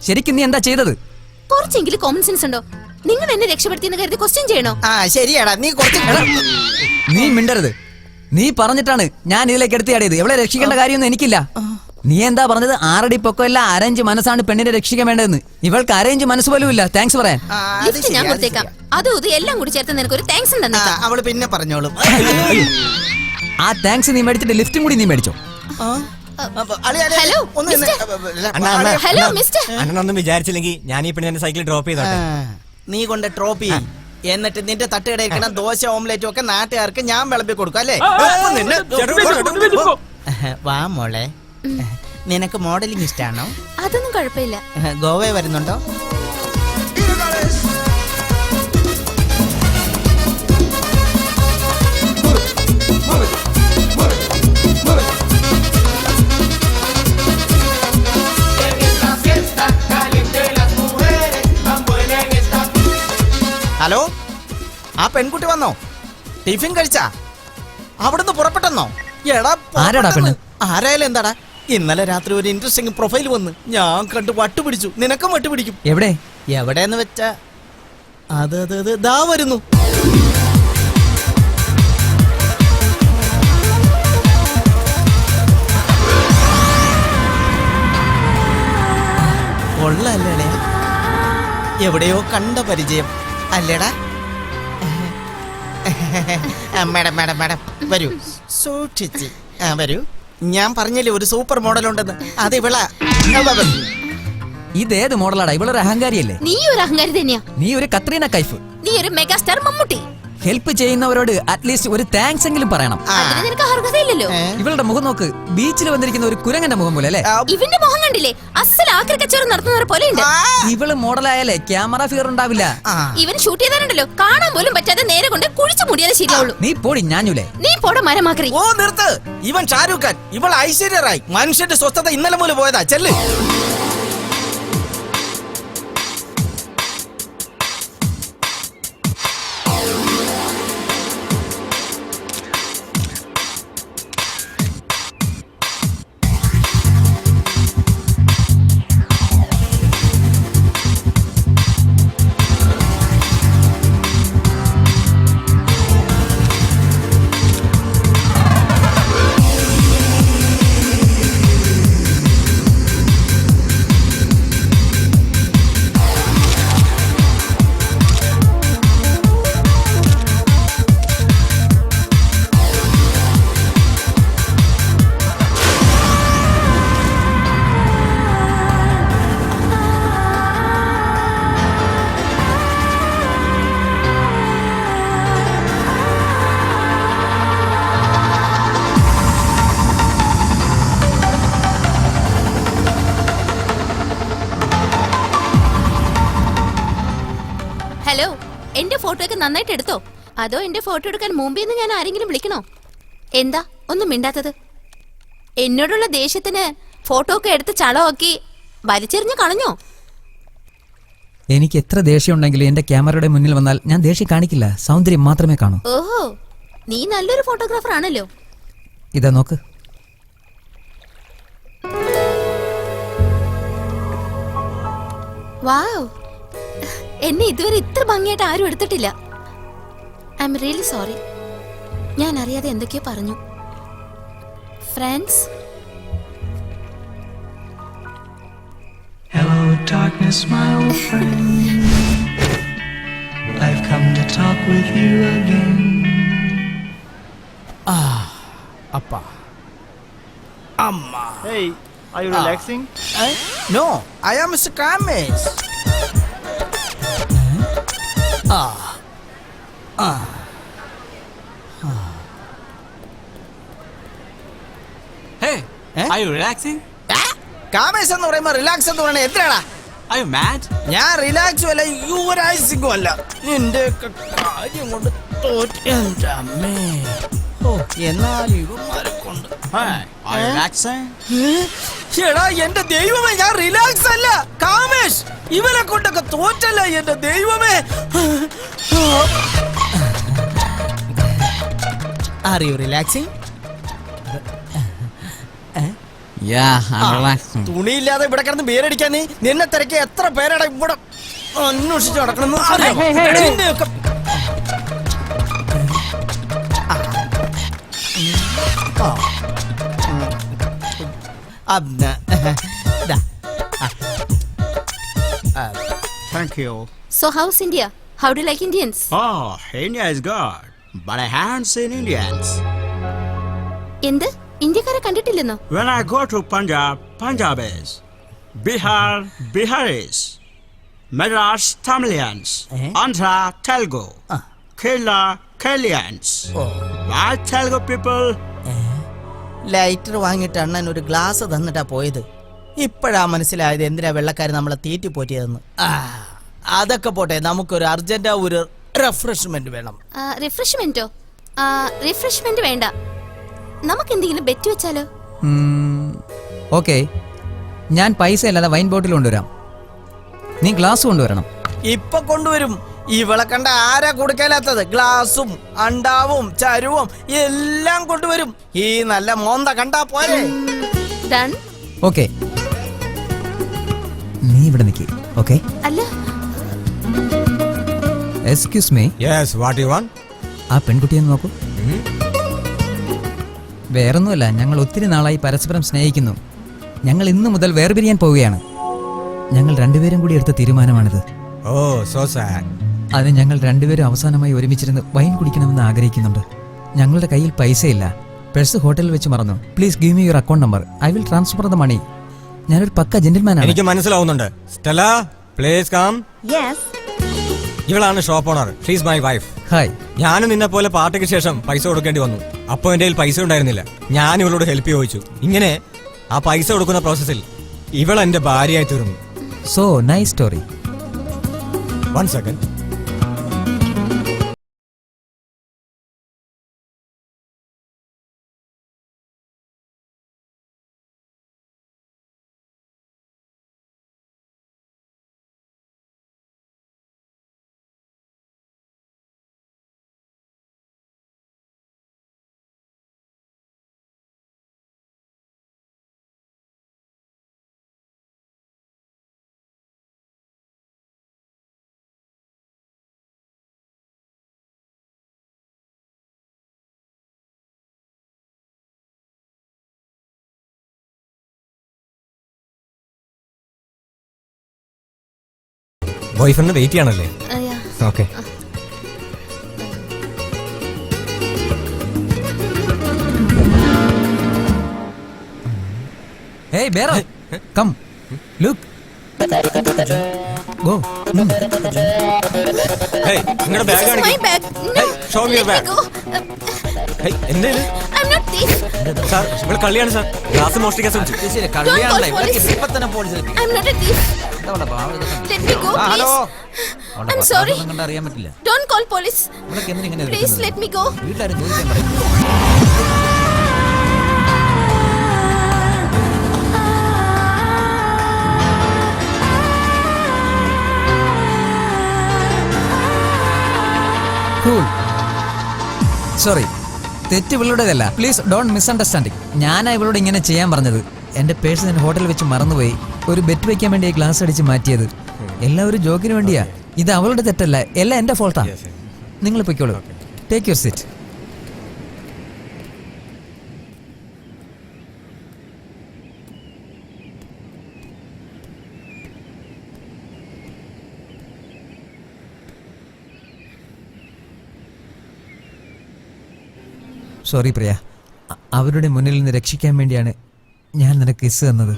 Speaker 2: ശരിക്കും നീ എന്താ ചെയ്തത്?
Speaker 8: കുറച്ചെങ്കിലും കോമൺ സെൻസ് ഉണ്ടോ? നിങ്ങൾ എന്നെ രക്ഷപ്പെടുത്തിയെന്ന് കരുതി ക്വസ്റ്റ്യൻ ചെയ്യണോ?
Speaker 3: ആ ശരിയാടാ, നീ കുറച്ച്
Speaker 2: നീ മിണ്ടരുത്. നീ പറഞ്ഞിട്ടാണ് ഞാൻ ഇതിലേക്ക് എടുത്തിയാടിയത്. എവിടെ രക്ഷിക്കേണ്ട കാര്യമൊന്നും എനിക്കില്ല. നീ എന്താ പറഞ്ഞത്? 6 അടി പൊക്കമല്ല, അരഞ്ച് മനസ്സാണ് പെണ്ണിനെ രക്ഷിക്കാൻ വേണ്ടതെന്ന്. ഇവൾക്ക് അരഞ്ച് മനസ്സ് പോലും ഇല്ല. താങ്ക്സ് പറയാൻ.
Speaker 8: ലിഫ്റ്റ് ഞാൻ കൊടുത്തേക്കാം. അതും ഇത് എല്ലാം കൂടി ചേർത്ത് നിനക്ക് ഒരു താങ്ക്സ് തന്നേക്കാം.
Speaker 3: അവള് പിന്നെ പറഞ്ഞോളും.
Speaker 2: ആ താങ്ക്സ് നീ മേടിച്ചിട്ട് ലിഫ്റ്റും കൂടി നീ മേടിച്ചോ.
Speaker 8: Hello hello mister.
Speaker 6: അണ്ണനൊന്നും വിചാരിച്ചില്ലെങ്കിൽ ഞാൻ ഈ പെണ്ണിനെ സൈക്കിൾ ഡ്രോപ്പ് ചെയ്തോട്ടെ.
Speaker 3: നീ കൊണ്ട് ട്രോപ്പി എന്നിട്ട് നിന്റെ തട്ടുകടയിരിക്കണം ദോശ ഓംലെറ്റും ഒക്കെ നാട്ടുകാർക്ക് ഞാൻ വിളമ്പി കൊടുക്കും അല്ലേ? വാ മോളെ, നിനക്ക് മോഡലിംഗ് ഇഷ്ടാണോ?
Speaker 8: അതൊന്നും കുഴപ്പമില്ല.
Speaker 3: ഗോവ വരുന്നുണ്ടോ? ഹലോ, ആ പെൺകുട്ടി വന്നോ? ടിഫിൻ കഴിച്ചാ? അവിടുന്ന് പുറപ്പെട്ടെന്നോ?
Speaker 2: ആരാടാ പെണ്ണ്?
Speaker 3: ആരായാലും എന്താടാ? ഇന്നലെ രാത്രി ഒരു ഇൻട്രസ്റ്റിംഗ് പ്രൊഫൈൽ വന്ന് ഞാൻ കണ്ടു വട്ടുപിടിച്ചു. നിനക്കും വട്ടുപിടിക്കും.
Speaker 2: എവിടെ?
Speaker 3: എവിടെന്ന് വെച്ചാ അത് ദാ വരുന്നു. കൊള്ളല്ലേ? എവിടെയോ കണ്ട പരിചയം അല്ലേടാ? മാഡം മാഡം മാഡം വരൂ, സൂക്ഷിച്ച് വരൂ. ഞാൻ പറഞ്ഞില്ലേ ഒരു സൂപ്പർ മോഡൽ ഉണ്ടെന്ന്. അത് ഇവളാ.
Speaker 2: ഇതേത് മോഡലാടാ? ഇവളൊരു അഹങ്കാരിയല്ലേ?
Speaker 8: നീ ഒരു അഹങ്കാരി തന്നെയാ.
Speaker 2: നീ ഒരു കത്രീന കൈഫ്.
Speaker 8: നീ ഒരു മെഗാസ്റ്റാർ മമ്മൂട്ടി.
Speaker 2: ഹെൽപ്പ് ചെയ്യുന്നവരോട് അറ്റ്ലീസ്റ്റ് ഒരു താങ്ക്സ് എങ്കിലും പറയണം.
Speaker 8: അതിന് നിനക്ക് അർഹതയില്ലല്ലോ.
Speaker 2: ഇവളുടെ മുഖം നോക്ക്. ബീച്ചിൽ വന്നിരിക്കുന്ന ഒരു കുരങ്ങന്റെ മുഖം പോലെ അല്ലേ?
Speaker 8: ഇവന്റെ മുഖം കണ്ടില്ലേ? അസൽ ആക്രി കച്ചവടം നടത്തുന്നവരെ പോലെ ഉണ്ട്.
Speaker 2: ഇവള് മോഡലായാലേ ക്യാമറ ഫിയർ ഉണ്ടാവില്ല.
Speaker 8: ഇവൻ ഷൂട്ട് ചെയ്താലുണ്ടല്ലോ കാണാൻ പോലും പറ്റാതെ നേരെ കൊണ്ട് കുഴിച്ചു മൂടിയാലേ ശരിയാവുള്ളൂ.
Speaker 2: നീ പോടി ഞാഞ്ഞൂലേ.
Speaker 8: നീ പോട മരമാക്രി.
Speaker 3: ഓ നിർത്ത്. ഇവൻ ഷാരൂഖ് ഖാൻ, ഇവൾ ഐശ്വര്യ റായ്. മനുഷ്യന്റെ സ്വസ്ഥത ഇന്നലെ മൂലം പോയതാ. ചെല്ല്.
Speaker 8: ഹലോ, എന്റെ ഫോട്ടോ ഒക്കെ നന്നായിട്ട് എടുത്തോ? അതോ എന്റെ ഫോട്ടോ എടുക്കാൻ മുമ്പേന്ന് ഞാൻ ആരെങ്കിലും വിളിക്കണോ? എന്താ ഒന്നും മിണ്ടാത്തത്? എന്നോടുള്ള ദേഷ്യത്തിന് ഫോട്ടോ ഒക്കെ എടുത്ത് ചളമാക്കി വലിച്ചെറിഞ്ഞ് കളഞ്ഞോ?
Speaker 2: എനിക്ക് എത്ര ദേഷ്യം ഉണ്ടെങ്കിലും എന്റെ ക്യാമറയുടെ മുന്നിൽ വന്നാൽ ഞാൻ ദേഷ്യം കാണിക്കില്ല. സൗന്ദര്യം മാത്രമേ കാണൂ.
Speaker 8: ഓഹോ, നീ നല്ലൊരു ഫോട്ടോഗ്രാഫർ ആണല്ലോ.
Speaker 2: ഇതാ നോക്ക്.
Speaker 8: വാവ്, എന്നെ ഇതുവരെ ഇത്ര ഭംഗിയായിട്ട് ആരും എടുത്തിട്ടില്ല. I am really sorry. ഞാൻ അറിയാതെ എന്തൊക്കെയോ പറഞ്ഞു. Friends,
Speaker 11: Hello, darkness, my old friend. I've come to talk with you again.
Speaker 3: Appa. Amma.
Speaker 11: Hey, are you relaxing?
Speaker 3: No, I am Mr. Kamesh.
Speaker 10: Hey,
Speaker 3: Eh?
Speaker 10: are you relaxing?
Speaker 3: കാമേശ് എന്ന് പറയുമ്പോ റിലാക്സ് എന്ന് പറയണ എന്തിനാടാ?
Speaker 10: Are you mad?
Speaker 3: ഞാൻ റിലാക്സും അല്ല യുവരാജ് അല്ല. നിന്റെ കാര്യം കൊണ്ട് തോറ്റ അമ്മേ. ഓ എന്നാലും ഇവന്മാരെ കൊണ്ട്
Speaker 10: Hey, are you relaxing?
Speaker 3: എടാ എന്റെ ദൈവമേ, ഞാൻ റിലാക്സ് അല്ല കാമേഷ്. ഇവരെ കൊണ്ടൊക്കെ തോറ്റല്ല എന്റെ ദൈവമേ. Are you relaxing?
Speaker 9: Yeah, I'm relaxing.
Speaker 3: തുണിയില്ലാതെ ഇവിടെ കിടന്ന് ബേരടിക്കാൻ നീ നിന്നെ തിരക്കി എത്ര പേരാണ് ഇവിടെ അന്വേഷിച്ച് നടക്കണമെന്ന് അറിയാമോ? നിന്റെയൊക്കെ ദാ.
Speaker 12: Thank you.
Speaker 8: So how's India? How do you like Indians?
Speaker 12: Oh, India is good, but I haven't seen Indians.
Speaker 8: എന്ത് ഇന്ത്യക്കാരെ കണ്ടിട്ടില്ലെന്നോ?
Speaker 12: When I go to Punjab, Punjabis, Bihar, Biharis, Madras, Tamilians, Andhra, Telugu, Kerala, Keralians. Why Telugu people?
Speaker 3: Lighter വാങ്ങിയിട്ട് അണ്ണൻ ഒരു ഗ്ലാസ് തന്നിട്ടാ പോയത്. ഇപ്പോഴാ മനസ്സിലായത് എന്തിനാ വെള്ളക്കാർ നമ്മളെ തീറ്റി പോറ്റിയതെന്ന്. അതൊക്കെ പോട്ടെ, നമുക്കൊരു അർജന്റ് ഒരു റിഫ്രഷ്മെന്റ് വേണം.
Speaker 8: റിഫ്രഷ്മെന്റോ? റിഫ്രഷ്മെന്റ് വേണ്ട, നമുക്ക് എന്തെങ്കിലും ബെറ്റ് വെച്ചാലോ?
Speaker 2: ഓക്കെ, ഞാൻ പൈസ അല്ലാതെ വൈൻ ബോട്ടിൽ കൊണ്ടുവരാം. നീ ഗ്ലാസ് കൊണ്ടുവരണം.
Speaker 3: ഇപ്പൊ കൊണ്ടുവരും. ഇവളെ കണ്ട ആരാ കൊടുക്കാനാത്തത്? ഗ്ലാസും അണ്ടാവും ചരുവും എല്ലാം കൊണ്ടുവരും. ഈ നല്ല മോന്ത കണ്ടാ പോരെ.
Speaker 8: ഡൺ.
Speaker 2: ഓക്കെ, നീ ഇവിടെ നിൽക്കേ. ഓക്കെ,
Speaker 8: അല്ല,
Speaker 2: excuse me.
Speaker 6: Yes, what you want?
Speaker 2: ആ പെൺകുട്ടിയെ ഒന്ന് നോക്കൂ. വേറൊന്നുമല്ല, ഞങ്ങൾ ഒത്തിരി നാളായി പരസ്പരം സ്നേഹിക്കുന്നു. ഞങ്ങൾ ഇന്നു മുതൽ വേർപിരിയാൻ പോവുകയാണ്. ഞങ്ങൾ രണ്ടുപേരും കൂടി എടുത്ത തീരുമാനമാണിത്.
Speaker 6: Oh, so sad.
Speaker 2: അതിന് ഞങ്ങൾ രണ്ടുപേരും അവസാനമായി ഒരുമിച്ചിരുന്ന് വൈൻ കുടിക്കണമെന്ന് ആഗ്രഹിക്കുന്നുണ്ട്. ഞങ്ങളുടെ കയ്യിൽ പൈസയില്ല. പേഴ്സ് ഹോട്ടലിൽ വെച്ച് മറന്നു. Please give me your account number. I will transfer the money. ഞാനൊരു പക്ക ജെന്റിൽമാനാണ്.
Speaker 6: എനിക്ക് മനസ്സിലാവുന്നുണ്ട്. Stella, please come. ഇവളാണ് shop owner. She's my wife.
Speaker 2: Hi.
Speaker 6: ഞാനും നിന്നെ പോലെ പാർട്ടിക്ക് ശേഷം പൈസ കൊടുക്കേണ്ടി വന്നു. അപ്പോൾ എൻ്റെ കയ്യിൽ പൈസ ഉണ്ടായിരുന്നില്ല. ഞാൻ ഇവളോട് ഹെൽപ്പ് ചോദിച്ചു. ഇങ്ങനെ ആ പൈസ കൊടുക്കുന്ന പ്രോസസ്സിൽ ഇവൾ എൻ്റെ ഭാര്യയായി തീർന്നു.
Speaker 2: So nice story.
Speaker 6: 1 second. Boyfriend wait ചെയ്യണല്ലേ? Okay.
Speaker 2: Hey, Bero, come. Look. Go.
Speaker 6: Hey, നിങ്ങളുടെ ബാഗ്
Speaker 8: my
Speaker 6: കാണിക്ക്.
Speaker 8: bag.
Speaker 6: Hey, show me your
Speaker 8: Let me
Speaker 6: bag.
Speaker 8: go.
Speaker 6: Hey, എന്താ ഇത്?
Speaker 8: I'm not thief.
Speaker 6: സാർ, ഇവിടെ കളിയാണ് സാർ. ഗ്ലാസ് മോഷ്ടിക്കാൻ ശ്രമിച്ചു.
Speaker 8: Don't call police. I'm not a thief. Let me go, please. I'm sorry.
Speaker 2: അറിയാൻ പറ്റില്ല.
Speaker 8: Don't call police. Please let me go.
Speaker 2: വീട്ടിലാരും ചോദിക്കാൻ പറയും. സോറി, തെറ്റ് ഇവളുടേതല്ല. Please don't misunderstanding. ഞാനാ ഇവളോട് ഇങ്ങനെ ചെയ്യാൻ പറഞ്ഞത്. എൻ്റെ പേഴ്സ് ഞാൻ ഹോട്ടലിൽ വെച്ച് മറന്നുപോയി. ഒരു ബെറ്റ് വെക്കാൻ വേണ്ടി ഗ്ലാസ് അടിച്ച് മാറ്റിയത്. എല്ലാം ഒരു ജോക്കിന് വേണ്ടിയാ. ഇത് അവളുടെ തെറ്റല്ല, എല്ലാം എൻ്റെ ഫോൾട്ടാ. നിങ്ങൾ പൊയ്ക്കോളൂ. Take your seat. സോറി പ്രിയ, അവരുടെ മുന്നിൽ നിന്ന് രക്ഷിക്കാൻ വേണ്ടിയാണ് ഞാൻ നിനക്ക് കിസ് തന്നത്.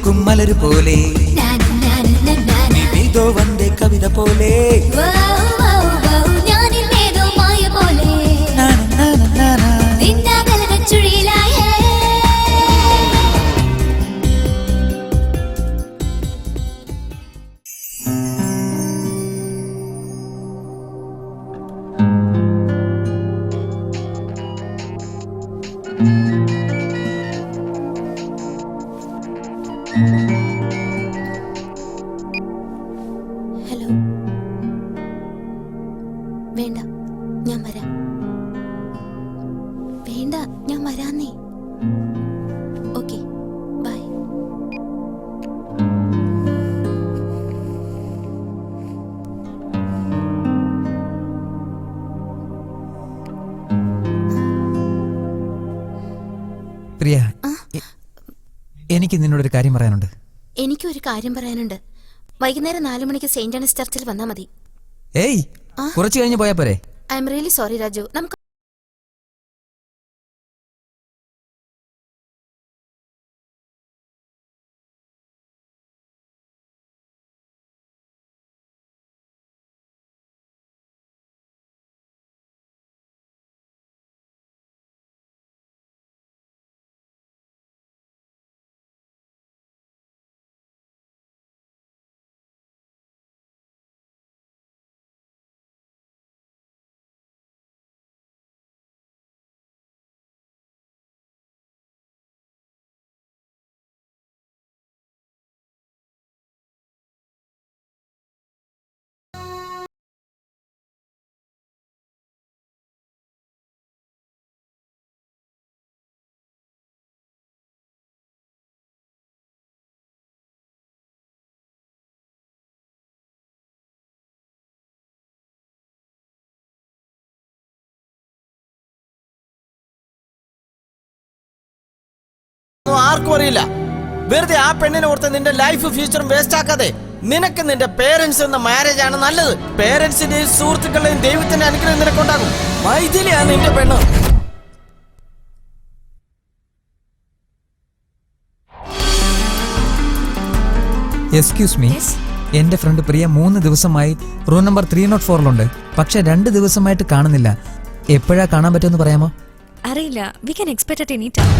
Speaker 2: പൂക്കും മലര് പോലെ ഇതോ വന്റെ കവിത പോലെ
Speaker 8: ഹലോ, വേണ്ട ഞാൻ വരാം. വേണ്ട ഞാൻ വരാന്നേ. Okay, by.
Speaker 2: പ്രിയ, എനിക്ക് നിന്നോടൊരു കാര്യം പറയാനുണ്ട്.
Speaker 8: എനിക്കൊരു കാര്യം പറയാനുണ്ട്. വൈകുന്നേരം 4 മണിക്ക് സെയിന്റ് ആൻസ് ചർച്ചിൽ വന്നാൽ മതി.
Speaker 2: ഏയ്, കുറച്ച് കഴിഞ്ഞ് പോയാ പോരെ?
Speaker 8: I am really sorry Raju. നമുക്ക്
Speaker 3: ആർക്കും അറിയില്ല. വെറുതെ ആ പെണ്ണിനെ ഓർത്ത് നിന്റെ ലൈഫ് ഫ്യൂച്ചറും വേസ്റ്റ് ആക്കാതെ നിനക്ക് നിന്റെ പേരൻസ് എന്ന മാരേജ് ആണ് നല്ലത്. പേരൻസിന്റെയും സുഹൃത്തുക്കളുടെയും ദൈവത്തിന്റെ അനുഗ്രഹം നിനക്കുണ്ടാകും. മൈഥിലിയാണ് നിന്റെ പെണ്ണ്.
Speaker 2: എക്സ്ക്യൂസ് മീ, എന്റെ ഫ്രണ്ട് പ്രിയ 3 ദിവസമായി റൂം നമ്പർ 304 പക്ഷെ 2 ദിവസമായിട്ട് കാണുന്നില്ല. എപ്പോഴാ കാണാൻ പറ്റുമെന്ന് പറയാമോ?
Speaker 5: അറിയില്ല. We can expect at any time.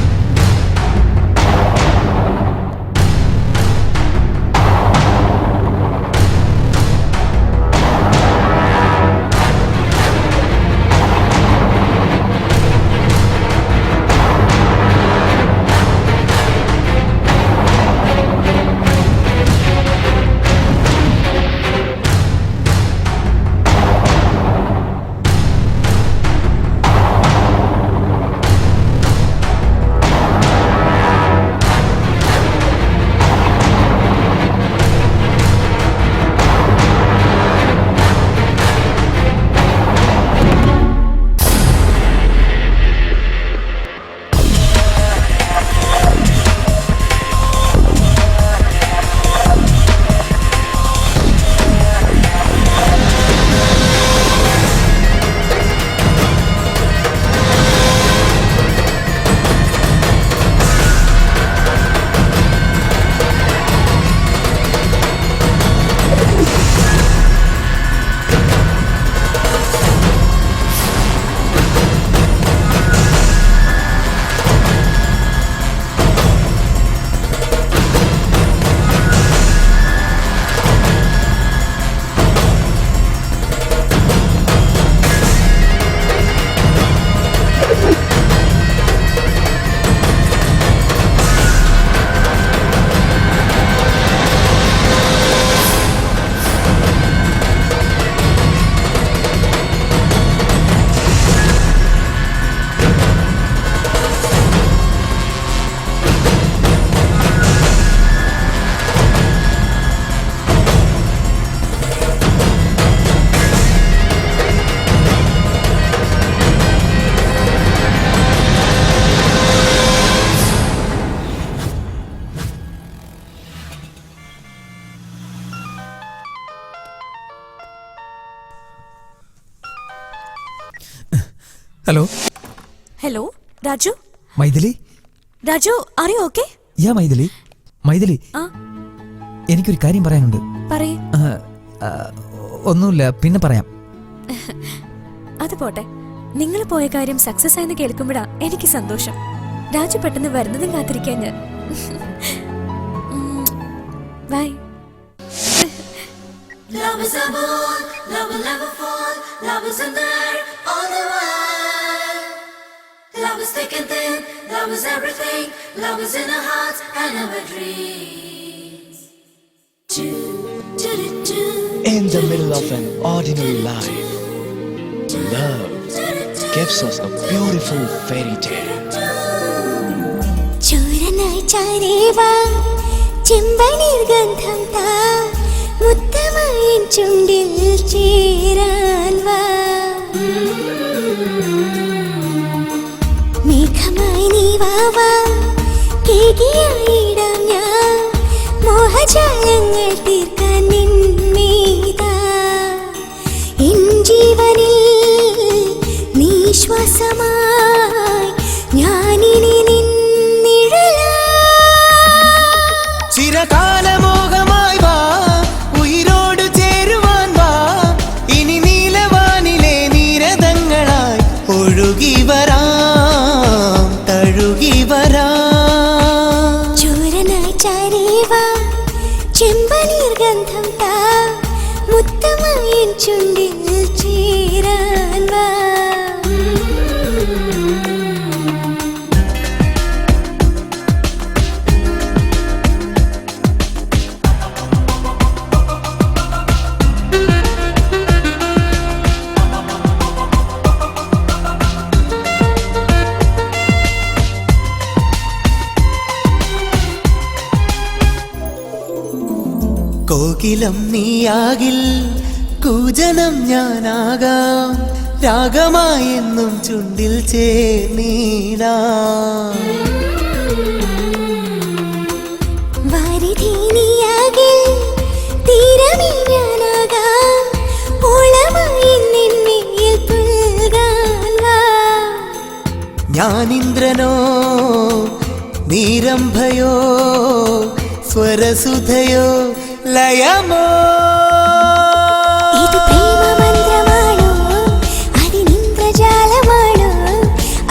Speaker 2: Hello
Speaker 5: hello Raju.
Speaker 2: Mythili.
Speaker 5: Raju, are you okay?
Speaker 2: Yeah Mythili, Mythili,
Speaker 5: ആ
Speaker 2: എനിക്കൊരു കാര്യം പറയാനുണ്ട്.
Speaker 5: പറയേ.
Speaker 2: ഒന്നുമില്ല, പിന്നെ പറയാം.
Speaker 5: അത് പോട്ടെ, നിങ്ങൾ പോയ കാര്യം സക്സസ് ആയെന്ന് കേൾക്കുമ്പോഴാ എനിക്ക് സന്തോഷം. രാജു പെട്ടെന്ന് വരുന്നതും കാത്തിരിക്കാൻ ഞാൻ. By.
Speaker 11: In the middle of an ordinary life, love gives us a beautiful fairy tale.
Speaker 13: ചോരനായി ചാരേവാ ചെമ്പനീർ ഗന്ധം താ മുത്തമായി ചുണ്ടിൽ ചേരാൻ വാ മേഘമായി നീ വാവാ കേകിയായിടാം ഞാൻ മോഹജാലങ്ങൾ തീർക്കാൻ നിന്മീതാ എൻ ജീവനിൽ നീ ശ്വാസമായി ഞാനിനി
Speaker 3: ചിരകാലമോഹമായി വാ ഉയിരോട് ചേരുവാൻ വാ ഇനി നീലവാനിലെ നീരതങ്ങളായി ഒഴുകി വരാം തഴുകി വരാം
Speaker 13: ചോരനായി ചാരേവാ ചെമ്പനീർ ഗന്ധം താ മുത്തമായി ചുണ്ടിൽ ചേരാൻ വാ
Speaker 3: കോകിലം നീയാകിൽ കൂജനം ഞാനാകാം രാഗമായെന്നും ചുണ്ടിൽ ചേർന്നിടാം
Speaker 13: വാരിധി നീയാകിൽ തീരമേ ഞാനാകാം ഓളമായി നിന്നിൽ പുൽകാൻ വാ
Speaker 3: ഞാനിന്ദ്രനോ നീരംഭയോ സ്വരസുധയോ ലയമോ
Speaker 13: ഇത് പ്രേമമന്ത്രമാണോ അതിനിന്ദ്രജാലമാണോ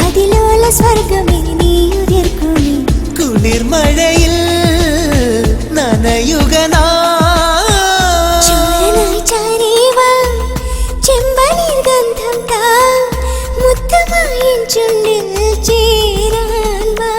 Speaker 13: അതിലോല സ്വർഗമേ നീ ഉതിർക്കുമി
Speaker 3: കുളിർമഴയിൽ നനയുകനാ
Speaker 13: ചോരനായി ചാരേവാ ചെമ്പനീർ ഗന്ധം താ മുത്തമായി ചുണ്ടിൽ ചേരാൻ വാ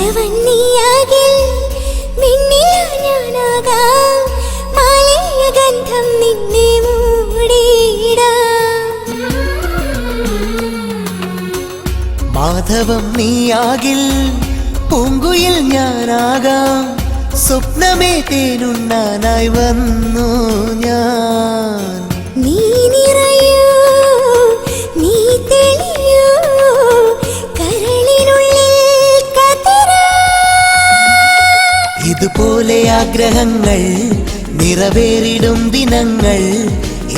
Speaker 13: വല്ലവന്നിയാകിൽ മിന്നില ഞാനാകാം മാലിന്യ ഗന്ധം നിന്നെ മൂടിയിടാം
Speaker 3: മാധവം നീയാകിൽ പൂങ്കുയിൽ ഞാനാകാം സ്വപ്നമേ തേനുണ്ണാനായി വന്നു ഞാൻ
Speaker 13: നീ നിറയൂ നീ തെളിയൂ കരളിനുള്ളിൽ കതിരാ
Speaker 3: ഇതുപോലെ ആഗ്രഹങ്ങൾ നിറവേറിടും ദിനങ്ങൾ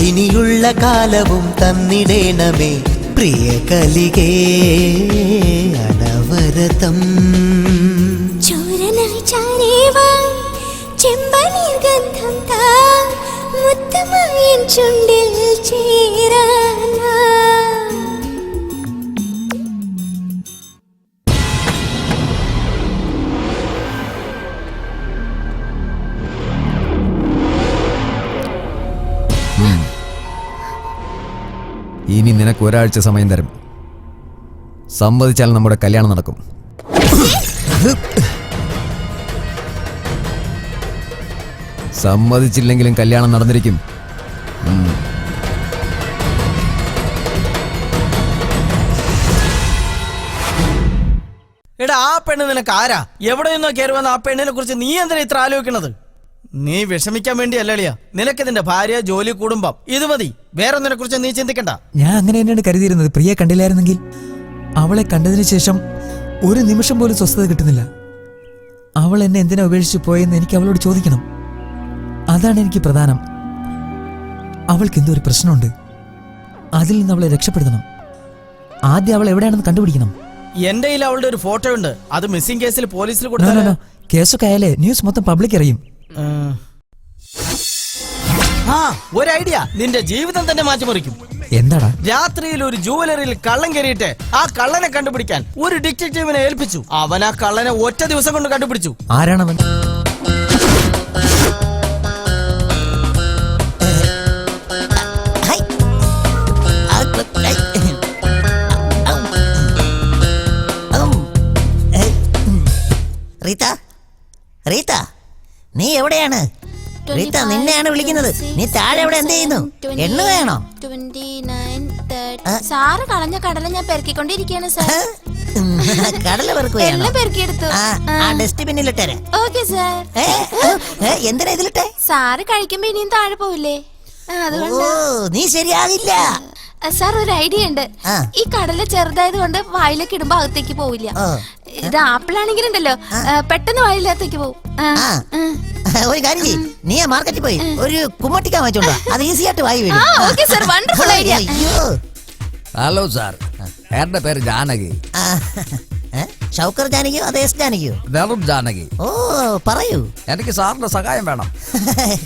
Speaker 3: ഇനിയുള്ള കാലവും തന്നിടേണമേ പ്രിയ കലികേ അനവരതം
Speaker 13: ചോരനായി ചാരേവാ ചെമ്പനീർ ഗന്ധം താ മുത്തമായി ചുണ്ടിൽ ചേരാൻ വാ
Speaker 1: ഇനി നിനക്ക് ഒരാഴ്ച സമയം തരും. സമ്മതിച്ചാൽ നമ്മുടെ കല്യാണം നടക്കും. സമ്മതിച്ചില്ലെങ്കിലും കല്യാണം നടന്നിരിക്കും.
Speaker 3: എടാ ആ പെണ്ണ് നിനക്ക് ആരാ? എവിടെ നിന്നോ കയറി വന്ന ആ പെണ്ണിനെ കുറിച്ച് നീ എന്തിനാ ഇത്ര ആലോചിക്കണത്? നീ വിഷമിക്കാൻ വേണ്ടിയല്ല അളിയ. നിനക്ക് നിന്റെ ഭാര്യ, ജോലി, കുടുംബം ഇത് മതി. വേറൊന്നിനെ കുറിച്ച് നീ ചിന്തിക്കണ്ട.
Speaker 2: ഞാൻ അങ്ങനെ തന്നെയാണ് കരുതിയിരുന്നത്. പ്രിയെ കണ്ടില്ലായിരുന്നെങ്കിൽ അവളെ കണ്ടതിന് ശേഷം ഒരു നിമിഷം പോലും സ്വസ്ഥത കിട്ടുന്നില്ല. അവൾ എന്നെ എന്തിനാ ഉപേക്ഷിച്ച് പോയെന്ന് എനിക്ക് അവളോട് ചോദിക്കണം. അതാണ് എനിക്ക് പ്രധാനം. അവൾക്ക് എന്തോ ഒരു പ്രശ്നമുണ്ട്. അതിൽ നിന്ന് അവളെ രക്ഷപ്പെടുത്തണം. ആദ്യം അവൾ എവിടെയാണെന്ന് കണ്ടുപിടിക്കണം.
Speaker 3: എന്റെ കയ്യിൽ അവളുടെ ഒരു ഫോട്ടോ ഉണ്ട്. അത് മിസ്സിംഗ് കേസിൽ പോലീസിൽ
Speaker 2: No, no,
Speaker 3: കൊടുത്താൽ
Speaker 2: no. കേസൊക്കെ ആയാലേ ന്യൂസ് മൊത്തം പബ്ലിക് അറിയും.
Speaker 3: ഒരു ഐഡിയ നിന്റെ ജീവിതം തന്നെ മാറ്റിമറിക്കും.
Speaker 2: എന്താടാ?
Speaker 3: രാത്രിയിൽ ഒരു ജുവലറിയിൽ കള്ളൻ കയറിയിട്ട് ആ കള്ളനെ കണ്ടുപിടിക്കാൻ ഒരു ഡിറ്റക്റ്റീവിനെ ഏൽപ്പിച്ചു. അവൻ ആ കള്ളനെ ഒറ്റ ദിവസം കൊണ്ട് കണ്ടുപിടിച്ചു.
Speaker 2: ആരാണവൻ?
Speaker 14: റീത്ത, റീത്ത, നീ എവിടെയാണ്? റീത്ത, നിന്നെയാണ് വിളിക്കുന്നത്. നീ താഴെ എവിടെ എന്ത് ചെയ്യുന്നു? എണ്ണ വേണോ?
Speaker 8: 29, 30. സാറ് കളഞ്ഞ കടല ഞാൻ പെറുക്കിക്കൊണ്ടിരിക്കുകയാണ് സാർ.
Speaker 14: കടല പെറുക്കുകയാണോ?
Speaker 8: എല്ലാം പെറുക്കിയെടുത്തു.
Speaker 14: ആ ഡസ്റ്റ്ബിന്നിലിട്ടേ.
Speaker 8: Okay sir.
Speaker 14: എന്തിനാ ഇതിലിട്ടെ?
Speaker 8: സാറ് കഴിക്കുമ്പോ ഇനിയും താഴെ പോവില്ലേ? അതുകൊണ്ട്
Speaker 14: നീ ശരിയാകില്ല.
Speaker 8: സാർ, ഒരു ഐഡിയ ഉണ്ട്. ഈ കടല ചെറുതായത് കൊണ്ട് വായിലേക്ക് ഇടുമ്പോ അകത്തേക്ക് പോവില്ല. ഇത് ആപ്പിളാണെങ്കിലുണ്ടല്ലോ പെട്ടെന്ന് വായിലകത്തേക്ക് പോകും.
Speaker 14: ഒരു കാര്യം ചെയ്യ്, നീ ആ മാർക്കറ്റിൽ പോയി ഒരു കുമ്മട്ടിക്കാൻ വാങ്ങിച്ചോണ്ടാ. അത് ഈസി ആയിട്ട് വായി വീഴും.
Speaker 8: Okay sir, wonderful idea.
Speaker 1: Hello sir, എന്റെ പേര് ജാനകി.
Speaker 14: ഷൗക്കർ ജാനകിയോ അതേ ജാനകിയോ?
Speaker 1: വെറും ജാനകി.
Speaker 14: ഓ, പറയൂ.
Speaker 1: എനിക്ക് സാറിന്റെ സഹായം വേണം.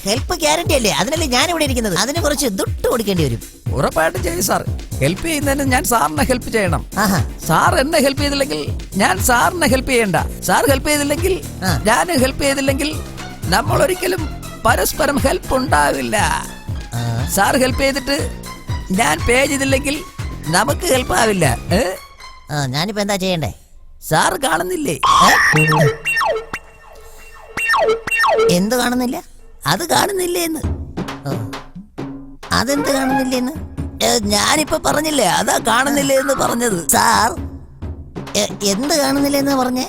Speaker 14: ഹെൽപ്പ് ഗ്യാരണ്ടി അല്ലേ? അതിനല്ലേ ഞാൻ ഇവിടെ ഇരിക്കുന്നത്. അതിന് കുറച്ച് ദുട്ട് കൊടുക്കേണ്ടി വരും.
Speaker 1: ഉറപ്പായിട്ടും ചെയ്യും സാർ. ഹെൽപ്പ് ചെയ്യുന്നതിന് ഞാൻ സാറിനെ ഹെൽപ്പ് ചെയ്യണം. സാർ എന്നെ ഹെൽപ്പ് ചെയ്തില്ലെങ്കിൽ ഞാൻ സാറിനെ ഹെൽപ്പ് ചെയ്യണ്ട. സാർ ഹെൽപ്പ് ചെയ്തില്ലെങ്കിൽ ഞാൻ ഹെൽപ്പ് ചെയ്തില്ലെങ്കിൽ നമ്മൾ ഒരിക്കലും പരസ്പരം ഹെൽപ്പ് ഉണ്ടാവില്ല. സാർ ഹെൽപ്പ് ചെയ്തിട്ട് ഞാൻ പേ ചെയ്തില്ലെങ്കിൽ നമുക്ക് ഹെൽപ്പ് ആവില്ല.
Speaker 14: ഞാനിപ്പോ എന്താ ചെയ്യണ്ടേ?
Speaker 1: സാർ കാണുന്നില്ലേ?
Speaker 14: എന്ത് കാണുന്നില്ല?
Speaker 1: അത് കാണുന്നില്ലേന്ന്.
Speaker 14: അതെന്ത് കാണുന്നില്ലേന്ന്?
Speaker 1: ഞാനിപ്പോ പറഞ്ഞില്ലേ, അതാ കാണുന്നില്ലേ എന്ന് പറഞ്ഞത്.
Speaker 14: സാർ എന്ത് കാണുന്നില്ലെന്ന് പറഞ്ഞേ?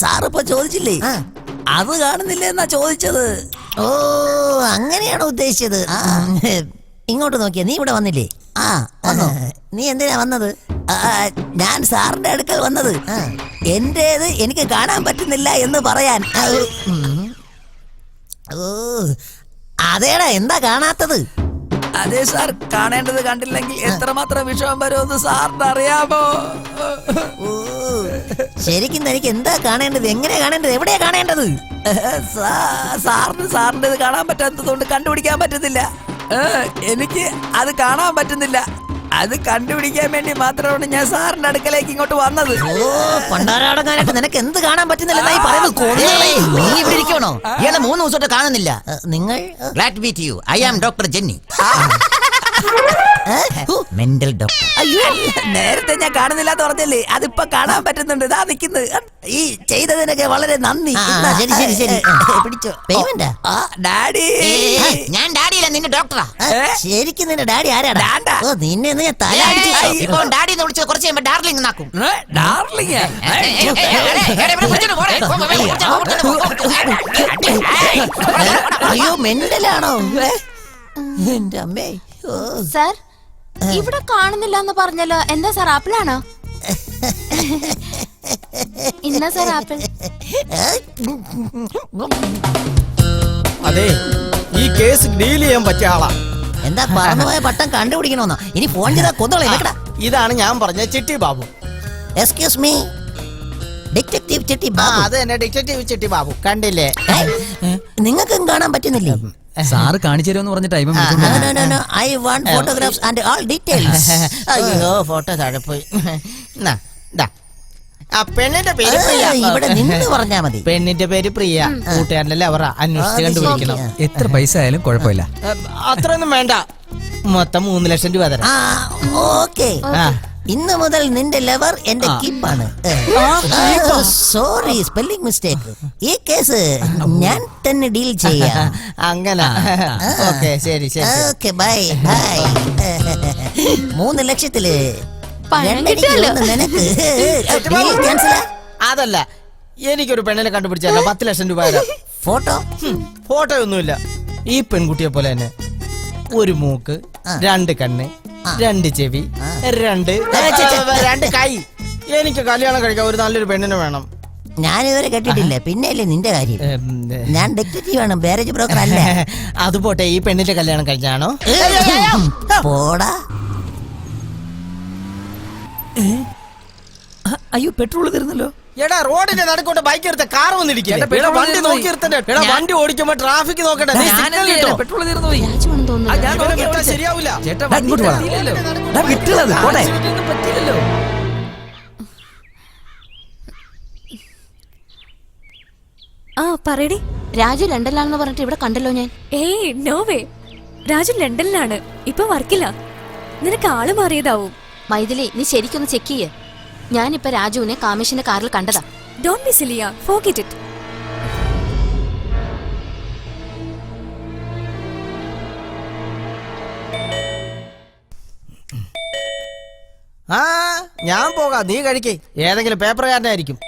Speaker 1: സാറിപ്പോ ചോദിച്ചില്ലേ, അത് കാണുന്നില്ലേ എന്നാ ചോദിച്ചത്.
Speaker 14: ഓ, അങ്ങനെയാണോ ഉദ്ദേശിച്ചത്? ഇങ്ങോട്ട് നോക്കിയാ. നീ ഇവിടെ വന്നില്ലേ? നീ എന്തിനാ വന്നത്?
Speaker 1: ഞാൻ സാറിന്റെ അടുക്കൽ വന്നത് എന്റേത് എനിക്ക് കാണാൻ പറ്റുന്നില്ല എന്ന് പറയാൻ.
Speaker 14: ഓ, അതേടാ, എന്താ കാണാത്തത്?
Speaker 1: അതെ സാർ, കാണേണ്ടത് കണ്ടില്ലെങ്കിൽ എത്രമാത്രം വിഷമം വരുമെന്ന് സാറിന് അറിയാമോ?
Speaker 14: ശരിക്കും എനിക്ക് എന്താ കാണേണ്ടത്? എങ്ങനെയാ കാണേണ്ടത്? എവിടെയാ കാണേണ്ടത്?
Speaker 1: സാറിന് കാണാൻ പറ്റാത്തതുകൊണ്ട് കണ്ടുപിടിക്കാൻ പറ്റുന്നില്ല. എനിക്ക് അത് കാണാൻ പറ്റുന്നില്ല. അത് കണ്ടുപിടിക്കാൻ വേണ്ടി മാത്രമാണ് ഞാൻ സാറിന്റെ അടുക്കലേക്ക് ഇങ്ങോട്ട് വന്നത്.
Speaker 14: ഓ, പണ്ടാരാടങ്ങാനായിട്ട് നിനക്ക് എന്ത് കാണാൻ പറ്റുന്നില്ലെന്നായി പറയുന്നത്? നീ ഇവിടെ ഇരിക്കണോ? ഇയാളെ 3 ദിവസമായിട്ട് കാണുന്നില്ല. നിങ്ങൾ glad meet you. I am doctor Jenny, mental doctor.
Speaker 1: അയ്യോ, നേരത്തെ ഞാൻ കാണുന്നില്ലാന്ന് പറഞ്ഞല്ലേ, അതിപ്പോ കാണാൻ പറ്റുന്നുണ്ട്. ഇതാ നിക്കുന്നത്. ഈ ചെയ്തതിനൊക്കെ വളരെ നന്ദി.
Speaker 14: ശരി ശരി ശരി, പിടിച്ചോ. പേയ്മെന്റ്?
Speaker 1: ഡാഡി.
Speaker 14: ഞാൻ ഡാഡിയല്ല, നിന്റെ ഡോക്ടറാ. ശരിക്കും നിന്റെ ഡാഡി ആരാടാ? ഓ, നിന്നെ ഞാൻ തല ഇപ്പൊ ഡാഡി എന്ന് വിളിച്ചത് കുറച്ച് കഴിയുമ്പോ ഡാർലിംഗ് നാക്കും.
Speaker 1: ഡാർലിംഗ്?
Speaker 14: അയ്യോ, മെന്റലാണോ? എന്റെ അമ്മേ.
Speaker 8: സാർ, ഇവിടെ കാണുന്നില്ല എന്ന് പറഞ്ഞല്ലോ. എന്താ സാർ, ആപ്പിളാണോ? ഇന്ന സാർ ആപ്പിൾ.
Speaker 3: അതെ, ഈ കേസ് ഡീൽ ചെയ്യാൻ പറ്റിയ ആളാ.
Speaker 14: എന്താ പറന്നുപോയ പട്ടം കണ്ടുപിടിക്കണമെന്നോ? ഇനി ഫോൺ ചെയ്താ കൊന്നോളെ.
Speaker 3: ഇതാണ് ഞാൻ പറഞ്ഞ ചിട്ടി ബാബു.
Speaker 14: എക്സ്ക്യൂസ് മീ, ഡിറ്റക്റ്റീവ് ചിട്ടി ബാബു.
Speaker 3: അത് തന്നെ, ഡിറ്റക്റ്റീവ് ചിട്ടി ബാബു. കണ്ടില്ലേ?
Speaker 14: നിങ്ങൾക്കും കാണാൻ പറ്റുന്നില്ലേ?
Speaker 2: സാറ് കാണിച്ചു തരുമെന്ന് പറഞ്ഞിട്ട്
Speaker 14: I want photographs and all details.
Speaker 3: അയ്യോ, ഫോട്ടോ താഴെ പോയി. പെണ്ണിന്റെ പേര് പ്രിയ.
Speaker 14: ഇവിടെ നിന്ന് പറഞ്ഞാ മതി.
Speaker 3: പെണ്ണിന്റെ പേര് പ്രിയ. കൂട്ടുകാരനല്ലേ അവർ അന്വേഷിച്ച് കണ്ടുപിടിക്കണം.
Speaker 2: എത്ര പൈസ ആയാലും കുഴപ്പമില്ല.
Speaker 3: അത്രയൊന്നും വേണ്ട. മൊത്തം 3 ലക്ഷം രൂപ തരാം.
Speaker 14: ഓക്കെ, ഇന്ന് മുതൽ നിന്റെ ലെവർ എന്റെ കീപ്പാണ്. Sorry, spelling mistake. ഈ കേസ് ഞാൻ തന്നെ ഡീൽ ചെയ്യാം.
Speaker 3: അങ്ങനെ. ഓക്കെ, ശരി ശരി.
Speaker 14: Okay, bye bye. 3 ലക്ഷത്തില് നിനക്ക്
Speaker 3: അതല്ല, എനിക്കൊരു പെണ്ണിനെ കണ്ടുപിടിച്ചാലോ 10 ലക്ഷം രൂപ തരാം.
Speaker 14: ഫോട്ടോ
Speaker 3: ഫോട്ടോ ഒന്നുമില്ല. ഈ പെൺകുട്ടിയെ പോലെ തന്നെ ഒരു മൂക്ക്, 2 കണ്ണ്, 2 ചെവി, 2 കൈ. എനിക്ക് കല്യാണം കഴിക്കാൻ ഒരു നല്ലൊരു പെണ്ണിനെ വേണം.
Speaker 14: ഞാനിതുവരെ കേട്ടിട്ടില്ല. പിന്നെയല്ലേ നിന്റെ കാര്യം. ഞാൻ ഡിറ്റക്റ്റീവ് ആണ്, മാരേജ് ബ്രോക്കർ അല്ല.
Speaker 3: അത് പോട്ടെ, ഈ പെണ്ണിന്റെ കല്യാണം കഴിഞ്ഞാണോ?
Speaker 14: പോടാ.
Speaker 2: അയ്യോ പെട്രോൾ തീർന്നല്ലോ.
Speaker 3: എടാ റോഡിന്റെ നടുക്കൊണ്ട് ബൈക്ക് എടുത്ത കാർ വന്നിരിക്കില്ല. വണ്ടി നോക്കി നിർത്തണ്ടേ? എടാ വണ്ടി ഓടിക്കുമ്പോ ട്രാഫിക് നോക്കട്ടെ. നീ signal ഇട്ടോ.
Speaker 2: പെട്രോൾ തീർന്നു പോയി.
Speaker 8: രാജുവാണെന്ന് തോന്നുന്നു.
Speaker 3: ഇവനെ വിട്ടാ ശരിയാവില്ല.
Speaker 2: ഇങ്ങോട്ട് വാ. വിട്ടുള്ളത് പോട്ടെ. പറ്റില്ലല്ലോ.
Speaker 5: ആ പറയടി.
Speaker 8: രാജു ലണ്ടനിലാണെന്ന് പറഞ്ഞിട്ട് ഇവിടെ കണ്ടല്ലോ ഞാൻ.
Speaker 5: ഏയ് നോ വേ. രാജു ലണ്ടനിലാണ്, ഇപ്പൊ വർക്കില്ല. നിനക്ക് ആള് മാറിയതാവും.
Speaker 8: മൈഥിലി, നീ ശരിക്കൊന്ന് ചെക്ക് ചെയ്യേ. ഞാനിപ്പോ രാജുവിനെ കാമേഷിന്റെ കാറിൽ കണ്ടതാ.
Speaker 5: Don't be cilia, forget it.
Speaker 3: ആ ഞാൻ പോകാം, നീ കഴിക്കേ. ഏതെങ്കിലും പേപ്പറുകാരനായിരിക്കും.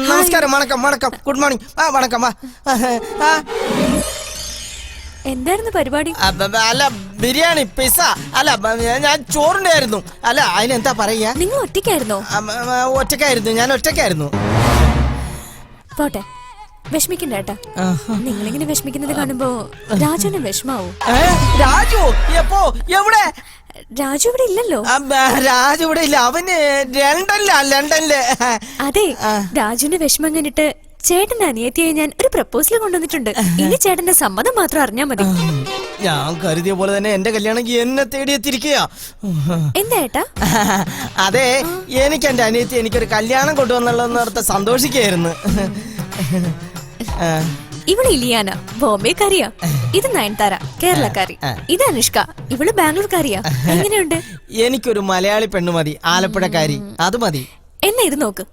Speaker 3: നമസ്കാരം. വണക്കം വണക്കം. Good morning. വണക്കം.
Speaker 5: എന്തായിരുന്നു പരിപാടി?
Speaker 3: അല്ല ബിരിയാണി, പിസ്സ. അല്ല ഞാൻ ചോറിന്റെ ആയിരുന്നു. അല്ല അതിനെന്താ പറയാ?
Speaker 5: നിങ്ങൾ ഒറ്റയ്ക്കായിരുന്നോ?
Speaker 3: ഒറ്റക്കായിരുന്നു, ഞാൻ ഒറ്റക്കായിരുന്നു.
Speaker 5: പോട്ടെ, വിഷമിക്കണ്ട ഏട്ടാ. നിങ്ങളിങ്ങനെ വിഷമിക്കുന്നത് കാണുമ്പോ രാജുവിന് വിഷമാവും.
Speaker 3: രാജു എപ്പോ എവിടെ?
Speaker 5: രാജു ഇവിടെ ഇല്ലല്ലോ.
Speaker 3: രാജു ഇവിടെ ഇല്ല, അവന് ലണ്ടനില്.
Speaker 5: അതെ, രാജുവിന്റെ വിഷമം കണ്ടിട്ട് ചേട്ടന്റെ അനിയത്തിയെ ഞാൻ ഒരു പ്രപ്പോസൽ കൊണ്ടുവന്നിട്ടുണ്ട്. ഇനി ചേട്ടന്റെ സമ്മതം മാത്രം അറിഞ്ഞാ മതി.
Speaker 3: ഞാൻ കരുതിയ പോലെ തന്നെ എന്റെ കല്യാണം എന്നെ തേടിയെത്തിരിക്കുക.
Speaker 5: എന്താ ഏട്ടാ?
Speaker 3: അതെ, എനിക്ക് എന്റെ അനിയത്തി എനിക്കൊരു കല്യാണം കൊണ്ടുവന്നുള്ളതെന്നോർത്ത് സന്തോഷിക്കായിരുന്നു.
Speaker 5: ഇവള് ഇലിയാന, ബോംബെക്കാരിയാ. ഇത് നയൻതാര, കേരളക്കാരി. ഇത് അനുഷ്ക, ഇവള് ബാംഗ്ലൂർക്കാരിയാ. എങ്ങനെയുണ്ട്?
Speaker 3: എനിക്കൊരു മലയാളി പെണ്ണു മതി, ആലപ്പുഴക്കാരി. അത് മതി.
Speaker 5: എന്നെ ഇത് നോക്ക്.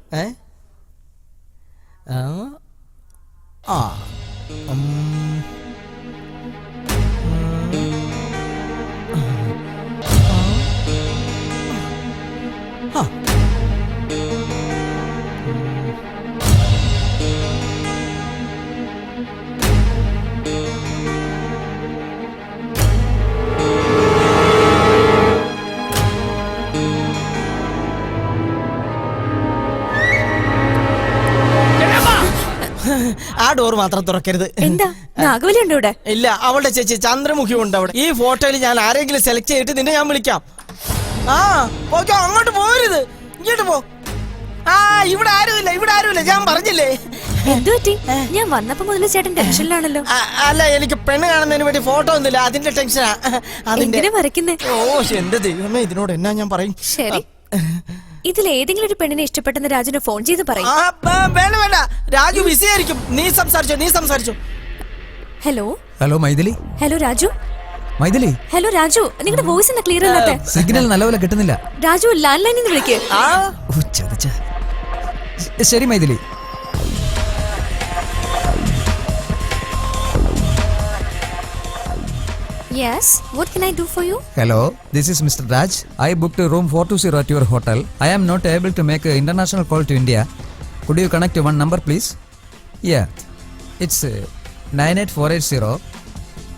Speaker 3: ആ ഡോർ മാത്രം തുറക്കരുത്.
Speaker 5: എന്താ നാഗവലി ഉണ്ടോ ഇവിടെ?
Speaker 3: ഇല്ല, അവളുടെ ചേച്ചി ചന്ദ്രമുഖി ഉണ്ട് അവിടെ. ഈ ഫോട്ടോയിൽ ഞാൻ ആരെങ്കിലും സെലക്ട് ചെയ്തിട്ട് നിന്നെ ഞാൻ വിളിക്കാം. ഓക്കെ, അങ്ങോട്ട് പോരുത്, ഇങ്ങോട്ട് പോ. ഇവിടെ ആരുമില്ല, ഇവിടെ ആരുമില്ല, ഞാൻ പറഞ്ഞില്ലേ.
Speaker 5: എന്തു പറ്റി? ഞാൻ വന്നപ്പോ മുതൽ ചേട്ടൻ ടെൻഷനിലാണല്ലോ.
Speaker 3: അല്ല, എനിക്ക് പെണ്ണ് കാണുന്നതിന് വേണ്ടി ഫോട്ടോ ഒന്നുമില്ല, അതിന്റെ ടെൻഷനാ. അതിന്റെ
Speaker 5: വരയ്ക്കുന്നേ.
Speaker 3: ഓ എന്റെ ദൈവമേ, ഇതിനോട് എന്നാ ഞാൻ പറയും.
Speaker 5: ശരി, ഇതിൽ ഏതെങ്കിലും ഒരു പെണ്ണിനെ ഇഷ്ടപ്പെട്ടെന്ന് രാജുനെ ഫോൺ ചെയ്ത് പറയും.
Speaker 3: വേണ്ട, രാജു ബിസി ആയിരിക്കും. നീ സംസാരിച്ചോ.
Speaker 5: Hello
Speaker 1: hello Mythili.
Speaker 5: Hello Raju.
Speaker 1: Mythili.
Speaker 5: Hello Raju, നിങ്ങളുടെ വോയിസ് എന്നാ ക്ലിയർ അല്ലാത്തെ?
Speaker 1: സിഗ്നൽ നല്ലപോലെ കിട്ടുന്നില്ല.
Speaker 5: രാജു, ലാൻഡ് ലൈനിൽ നിന്ന് വിളിക്കേ.
Speaker 1: ശരി Maithili.
Speaker 5: Yes, what can I do for you?
Speaker 1: Hello, this is Mr. Raj. I booked a room 420 at your hotel. I am not able to make an international call to India. Could you connect to one number, please? Yeah, it's 98480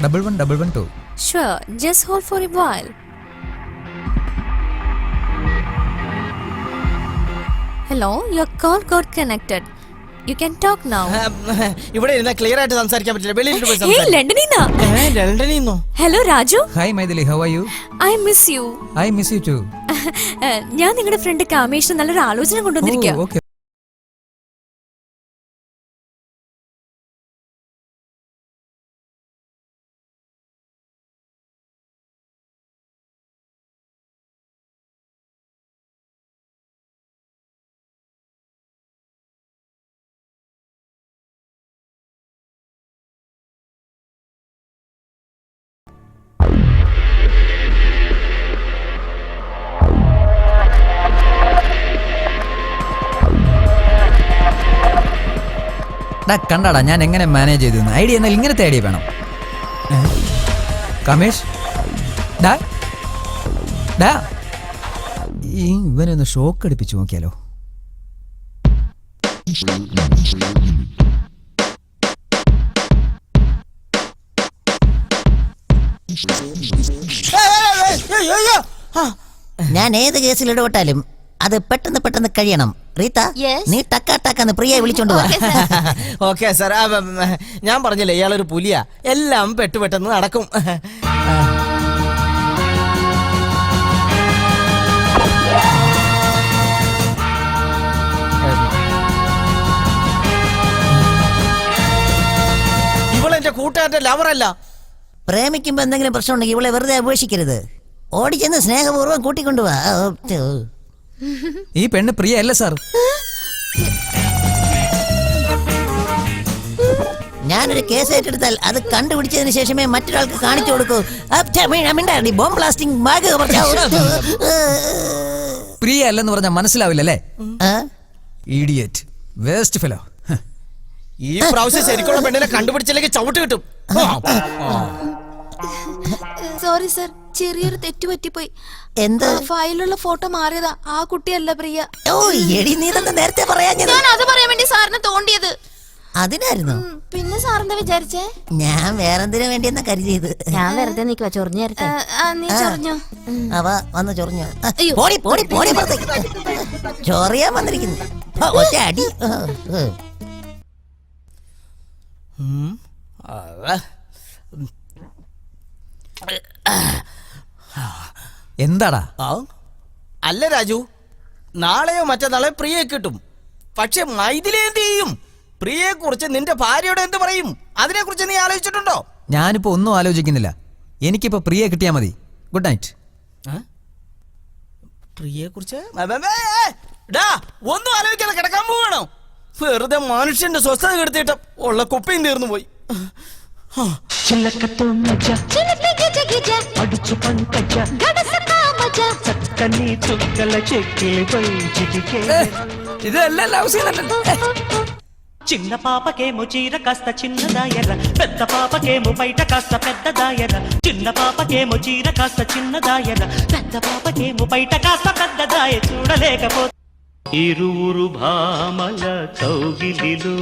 Speaker 1: 11112.
Speaker 5: Sure, just hold for a while. Hello, your call got connected. You can talk now.
Speaker 3: ഇവിടെ ഇരുന്ന ക്ലിയർ ആയിട്ട് സംസാരിക്കാൻ പറ്റില്ല. വെളിയിൽ പോയി
Speaker 5: Hey, ലണ്ടനിന്നാ.
Speaker 3: ലണ്ടനിന്നോ?
Speaker 5: Hello Raju.
Speaker 1: Hi Maithili, how are you?
Speaker 5: I miss you.
Speaker 1: I miss you too.
Speaker 5: ഞാൻ നിങ്ങളുടെ ഫ്രണ്ട് കാമേഷിന് നല്ലൊരു ആലോചന കൊണ്ടുവന്നിരിക്കുക.
Speaker 1: Oh, okay. കണ്ടാടാ ഞാൻ എങ്ങനെ മാനേജ് ചെയ്തു. ഐഡിയ എന്നാൽ ഇങ്ങനത്തെ ഐഡിയ വേണം. കമേഷ്,
Speaker 2: ഡാ, ഇവനൊന്ന് ഷോക്ക് അടിപ്പിച്ചു നോക്കിയാലോ?
Speaker 14: ഞാൻ ഏത് കേസിൽ ഇടപെട്ടാലും അത് പെട്ടെന്ന് പെട്ടെന്ന് കഴിയണം. റീത്ത, നീ ടക്കാന്ന് പ്രിയെ വിളിച്ചോണ്ട് പോവാ.
Speaker 3: Okay sir. ഞാൻ പറഞ്ഞില്ലേ ഇയാളൊരു പുലിയാ, എല്ലാം പെട്ടെന്ന് നടക്കും. ഇവളെന്റെ കൂട്ടുകാരന്റെ ലവറല്ല.
Speaker 14: പ്രേമിക്കുമ്പോ എന്തെങ്കിലും പ്രശ്നം ഉണ്ടെങ്കിൽ ഇവളെ വെറുതെ അപേക്ഷിക്കരുത്. ഓടിച്ചെന്ന് സ്നേഹപൂർവ്വം കൂട്ടിക്കൊണ്ടുപോവാ.
Speaker 2: ഈ പെണ്ണ് പ്രിയ അല്ല സാർ.
Speaker 14: ഞാനൊരു കേസ് ഏറ്റെടുത്താൽ അത് കണ്ടുപിടിച്ചതിന് ശേഷമേ മറ്റൊരാൾക്ക് കാണിച്ചു കൊടുക്കൂ. ബോംബ് ബ്ലാസ്റ്റിംഗ്
Speaker 2: പ്രിയ അല്ലെന്ന് പറഞ്ഞാൽ മനസ്സിലാവില്ലല്ലേ? Idiot, waste fellow.
Speaker 3: ഈ പ്രാവശ്യം ശരിക്കുള്ള പെണ്ണിനെ കണ്ടുപിടിച്ചില്ലെങ്കിൽ ചവിട്ട് കിട്ടും.
Speaker 8: സോറി സർ, ചെറിയൊരു തെറ്റ് പറ്റിപ്പോയി.
Speaker 14: എന്ത്?
Speaker 8: ഫയലിലുള്ള ഫോട്ടോ മാറിയതാ. ആ കുട്ടിയല്ല പ്രിയ.
Speaker 14: ഓ എടി, നീ തന്നെ നേരത്തെ പറയാൻ.
Speaker 8: ഞാൻ അത് പറയാൻ വേണ്ടി സാറിന് തോണ്ടിയത്.
Speaker 14: അതിനായിരുന്നു.
Speaker 8: പിന്നെ സാറെന്താ വിചാരിച്ചേ?
Speaker 14: ഞാൻ വേറെന്തിനു വേണ്ടിയെന്നാ കരുതിയത്.
Speaker 8: ഞാൻ വെറുതെ നിൽക്കുക, ചൊറിഞ്ഞു തരട്ടെ. നീ ചൊറിഞ്ഞോ?
Speaker 14: അവ വന്ന് ചൊറിഞ്ഞു. ചൊറിയാൻ വന്നിരിക്കുന്നു. ഒറ്റ അടി.
Speaker 2: എന്താടാ?
Speaker 3: അല്ല രാജു, നാളെയോ മറ്റന്നാളെ പ്രിയെ കിട്ടും. പക്ഷെ മൈഥിലി എന്ത് ചെയ്യും? പ്രിയെ കുറിച്ച് നിന്റെ ഭാര്യയോട് എന്ത് പറയും? അതിനെ കുറിച്ച് നീ ആലോചിച്ചിട്ടുണ്ടോ?
Speaker 2: ഞാനിപ്പോ ഒന്നും ആലോചിക്കുന്നില്ല. എനിക്കിപ്പോ പ്രിയെ കിട്ടിയാ മതി. Good night.
Speaker 3: പ്രിയെ കുറിച്ച് ഒന്നും ആലോചിക്കാതെ കിടക്കാൻ പോവാണോ? വെറുതെ മനുഷ്യന്റെ സ്വസ്ഥത കെടുത്തിട്ട് ഉള്ള കുപ്പയും തീർന്നു പോയി.
Speaker 2: ഇതല്ല ലവ് സീൻ.
Speaker 15: చిన్న పాపకేమో చీర కాస్త చిన్నదాయర, పెద్ద పాపకేమో బయట కాస్త పెద్దదాయర. చిన్న పాపకేమో చీర కాస్త చిన్నదాయర, పెద్ద పాపకేమో బయట కాస్త పెద్దదాయ. చూడలేకపో ఇరువురు భామల కౌగిలిలో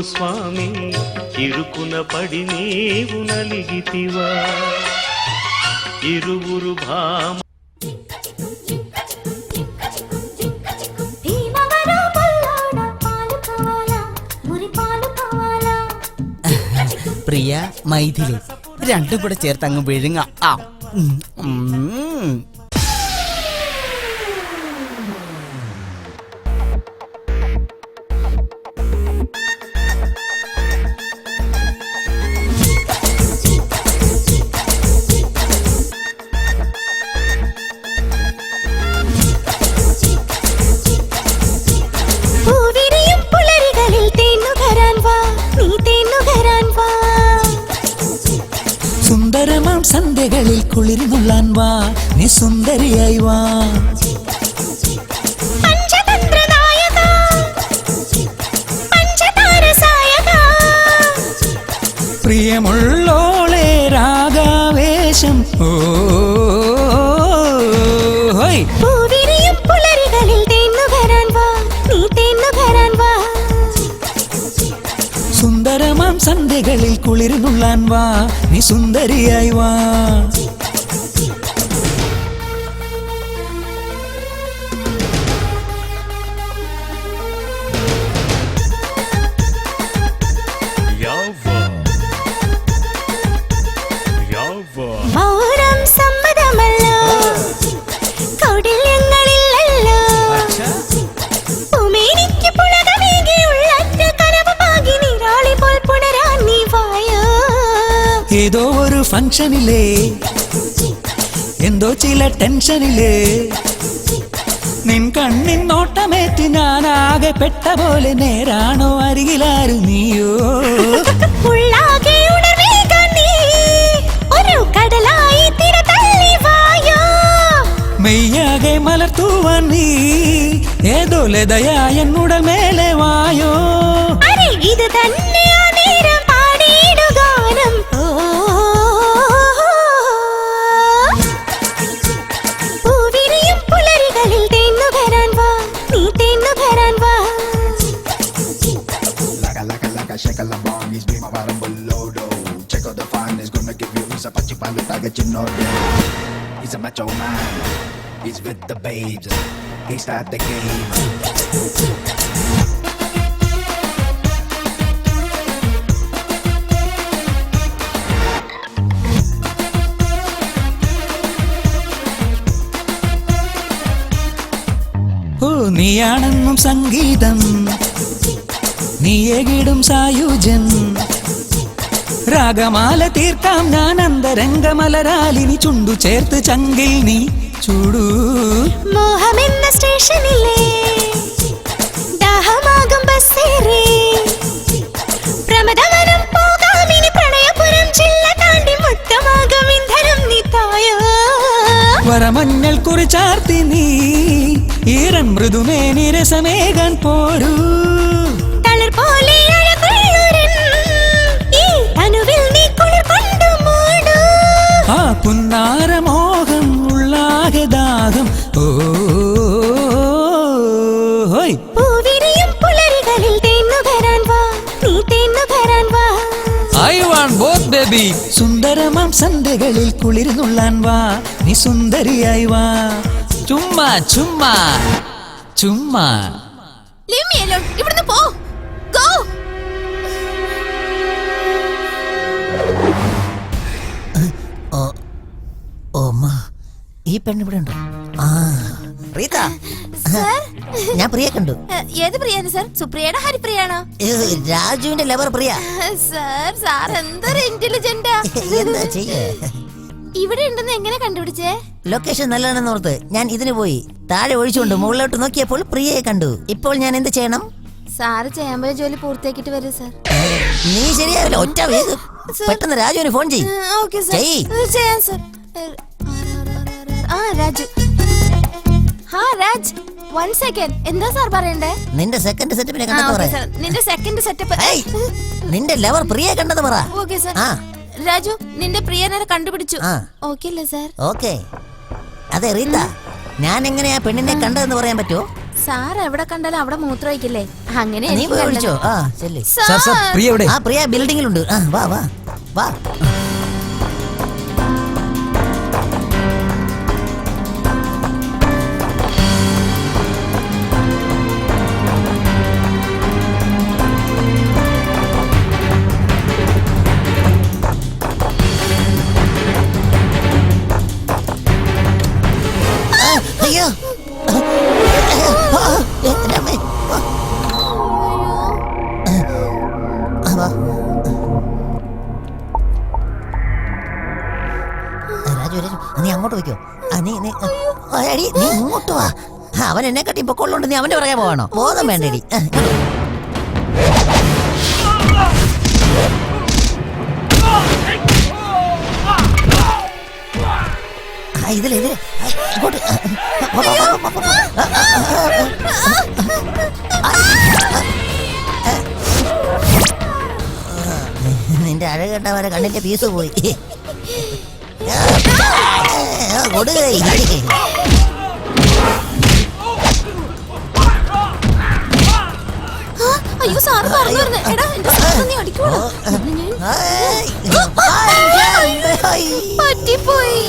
Speaker 15: స్వామి, ఇరుకున పడి నీవు నలిగితివా. ఇరువురు భామ
Speaker 3: പ്രിയ, മൈഥിലി രണ്ടും കൂടെ ചേർത്ത് അങ്ങ് വിഴുങ്ങ.
Speaker 15: സുന്ദരമാം സന്ധ്യകളിൽ കുളിർന്നുള്ളാൻ വാ, നീ സുന്ദരിയായി വാ. പ്രിയമുള്ളോളെ രാഗാവേശം. ഓ സുന്ദരമാം സന്ധ്യകളിൽ കുളിർന്നുള്ളാൻ വാ, നീ സുന്ദരിയായി വാ.
Speaker 13: മൗനം സമ്മതമല്ലോ, കൗടില്യങ്ങളില്ലല്ലോ. ഉമേനിക്ക് പുളകമേകിയുള്ള കനവ് പാകി നീരാളി പോൽ പുണരാൻ നീ വായോ.
Speaker 15: ഏതോ ഒരു ഫംഗ്ഷനിലേ, എന്തോ ചില ടെൻഷനിലേ, നിൻ കണ്ണിൻ നോട്ടമേറ്റ് ഞാനാകെ പെട്ട പോലെ. നേരാണോ അരികിലാരും നീയോ?
Speaker 13: ഉള്ളാകെ ഉണർവേകാൻ നീ ഒരു കടലായി തിര തള്ളി വായോ.
Speaker 15: മെയ്യാകെ മലർത്തൂവാൻ നീ ഏതോ ലതയായ എന്നുടൽ മേലെ വായോ.
Speaker 13: അരെ ഇത് തന്നെയാ നേരം പാടിയിടുഗാനം. പൂവി
Speaker 11: shake a labong, is be my parang bolodo. Check out the fun, is gonna give you isa pachipalo taga chinodo. He's a macho man, he's with the babes, he start the game.
Speaker 15: ഓ നീയാണെന്നും സംഗീതം, നീയേകിടും സായുജൻ. രാഗമാല തീർക്കാം ഞാൻ അന്തരംഗമലരാലിനി, ചുണ്ടു ചേർത്ത് ചങ്കിൽ നീ ചൂടൂ.
Speaker 13: മോഹമെന്ന സ്റ്റേഷനിലെ ദാഹമാകും ബസ്സേറി, പ്രമദവനം പോകാമിനി പ്രണയപുരം ജില്ല താണ്ടി, മുത്തമാകും ഇന്ധനം നീ തായോ.
Speaker 15: വരമഞ്ഞൾ കുറിച്ചാർത്തി നീ ഈറൻ മൃദുമേനി രസമേകാൻ പോരൂ.
Speaker 13: തളിർ പോലെ അഴകുള്ളൊരൻ ഈ തനുവിൽ നീ കുളിർ കൊണ്ടു മൂടൂ.
Speaker 15: ആ പുന്നാരമോഹം ഉള്ളാകെ ദാഹം. ഓ ഹോയ്
Speaker 13: പൂവിരിയും പുലരികളിൽ തേന്നുകരാൻ വാ, നീ തേന്നുകരാൻ വാ.
Speaker 2: I want both baby.
Speaker 15: സുന്ദരമാം സന്ധ്യകളിൽ കുളിർന്നുള്ളാൻ വാ, നീ സുന്ദരിയായി വാ.
Speaker 2: ചുമ്മാ ചുമ്മാ ചുമ്മാ.
Speaker 8: Leave me alone. ഇവിടുന്ന് പോ. Go.
Speaker 14: ഈ പെണ്ണ് ഇവിടെ ഉണ്ടോ? റീത്ത, ഞാൻ പ്രിയ കണ്ടു.
Speaker 8: ഏത് പ്രിയാണ് സർ? സുപ്രിയയുടെ ഹരിപ്രിയാണോ?
Speaker 14: രാജുവിന്റെ ലവർ പ്രിയ.
Speaker 8: സർ സാർ എന്തൊരു ഇന്റലിജന്റാ.
Speaker 14: എന്താ ചെയ്യേ?
Speaker 8: ഇവിടെ ഉണ്ടെന്ന് എങ്ങനെ കണ്ടുപിടിച്ചേ?
Speaker 14: ലൊക്കേഷൻ നല്ലതാണെന്ന് ഓർത്ത് ഞാൻ ഇതിന് പോയി. താഴെ ഒഴിച്ചുകൊണ്ട് മുകളിലോട്ട് നോക്കിയപ്പോൾ പ്രിയയെ കണ്ടു. ഇപ്പോൾ ഞാൻ എന്ത് ചെയ്യണം?
Speaker 8: സാറ് ചെയ്യാൻ പോയ ജോലി പൂർത്തിയാക്കിട്ട് വരൂ സർ.
Speaker 14: നീ ശരിയാവില്ല, ഒറ്റ വേഗം പെട്ടെന്ന് രാജുവിന് ഫോൺ ചെയ്യ്.
Speaker 8: Okay sir. ചെയ്യാം സർ. രാജു. രാജ്, 1 സെക്കൻഡ്. എന്താ സാർ പറയണ്ടേ?
Speaker 14: നിന്റെ സെക്കൻഡ് സെറ്റപ്പിനെ കണ്ടെന്ന് പറ.
Speaker 8: നിന്റെ സെക്കൻഡ് സെറ്റപ്പ്.
Speaker 14: നിന്റെ ലവർ പ്രിയയെ കണ്ടെന്ന് പറ.
Speaker 8: Okay sir. രാജു, നിന്റെ പ്രിയനെ കണ്ടുപിടിച്ചു. ഓക്കേ അല്ലേ സർ?
Speaker 14: ഓക്കേ. അതെ റീത്ത, ഞാൻ എങ്ങനെയാ പെണ്ണിനെ കണ്ടതെന്ന് പറയാൻ പറ്റുമോ?
Speaker 8: സാർ എവിടെ കണ്ടാലും അവിടെ മൂത്രം ഒഴിക്കില്ലേ? അങ്ങനെ
Speaker 14: നീ പോയി വിളിച്ചോ. ശരി.
Speaker 2: പ്രിയ എവിടെ?
Speaker 14: പ്രിയ ബിൽഡിംഗിലുണ്ട്. വാ വാ വാ. അയ്യോ, രാജു രാജു, നീ അങ്ങോട്ട് വയ്ക്കോ. നീ ഇങ്ങോട്ട് വാ. അവൻ എന്നെ കട്ടി പൊക്കോളുണ്ട്, നീ അവന്റെ പറയാൻ പോവാണോ? ബോധം വേണ്ടേടി. ഇതിലെ ഇങ്ങോട്ട്. നിന്റെ അഴക് കണ്ടവരെ കണ്ണിന്റെ പീസ് പോയി. കൊടുകൈ.
Speaker 8: അയ്യോ സാറ് പറഞ്ഞു. എടാ എന്റെ സാറ് നീ അടിക്കോളൂ. പറ്റിപ്പോയി.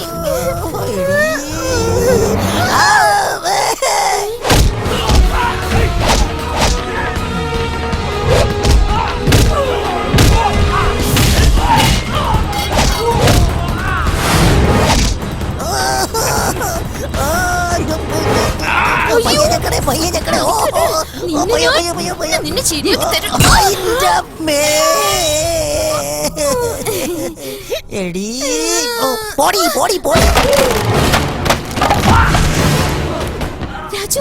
Speaker 8: നിന്നെ ശരിയാക്കി തരും.
Speaker 14: എടീ, പോടി പോടി പോടി.
Speaker 8: രാജു,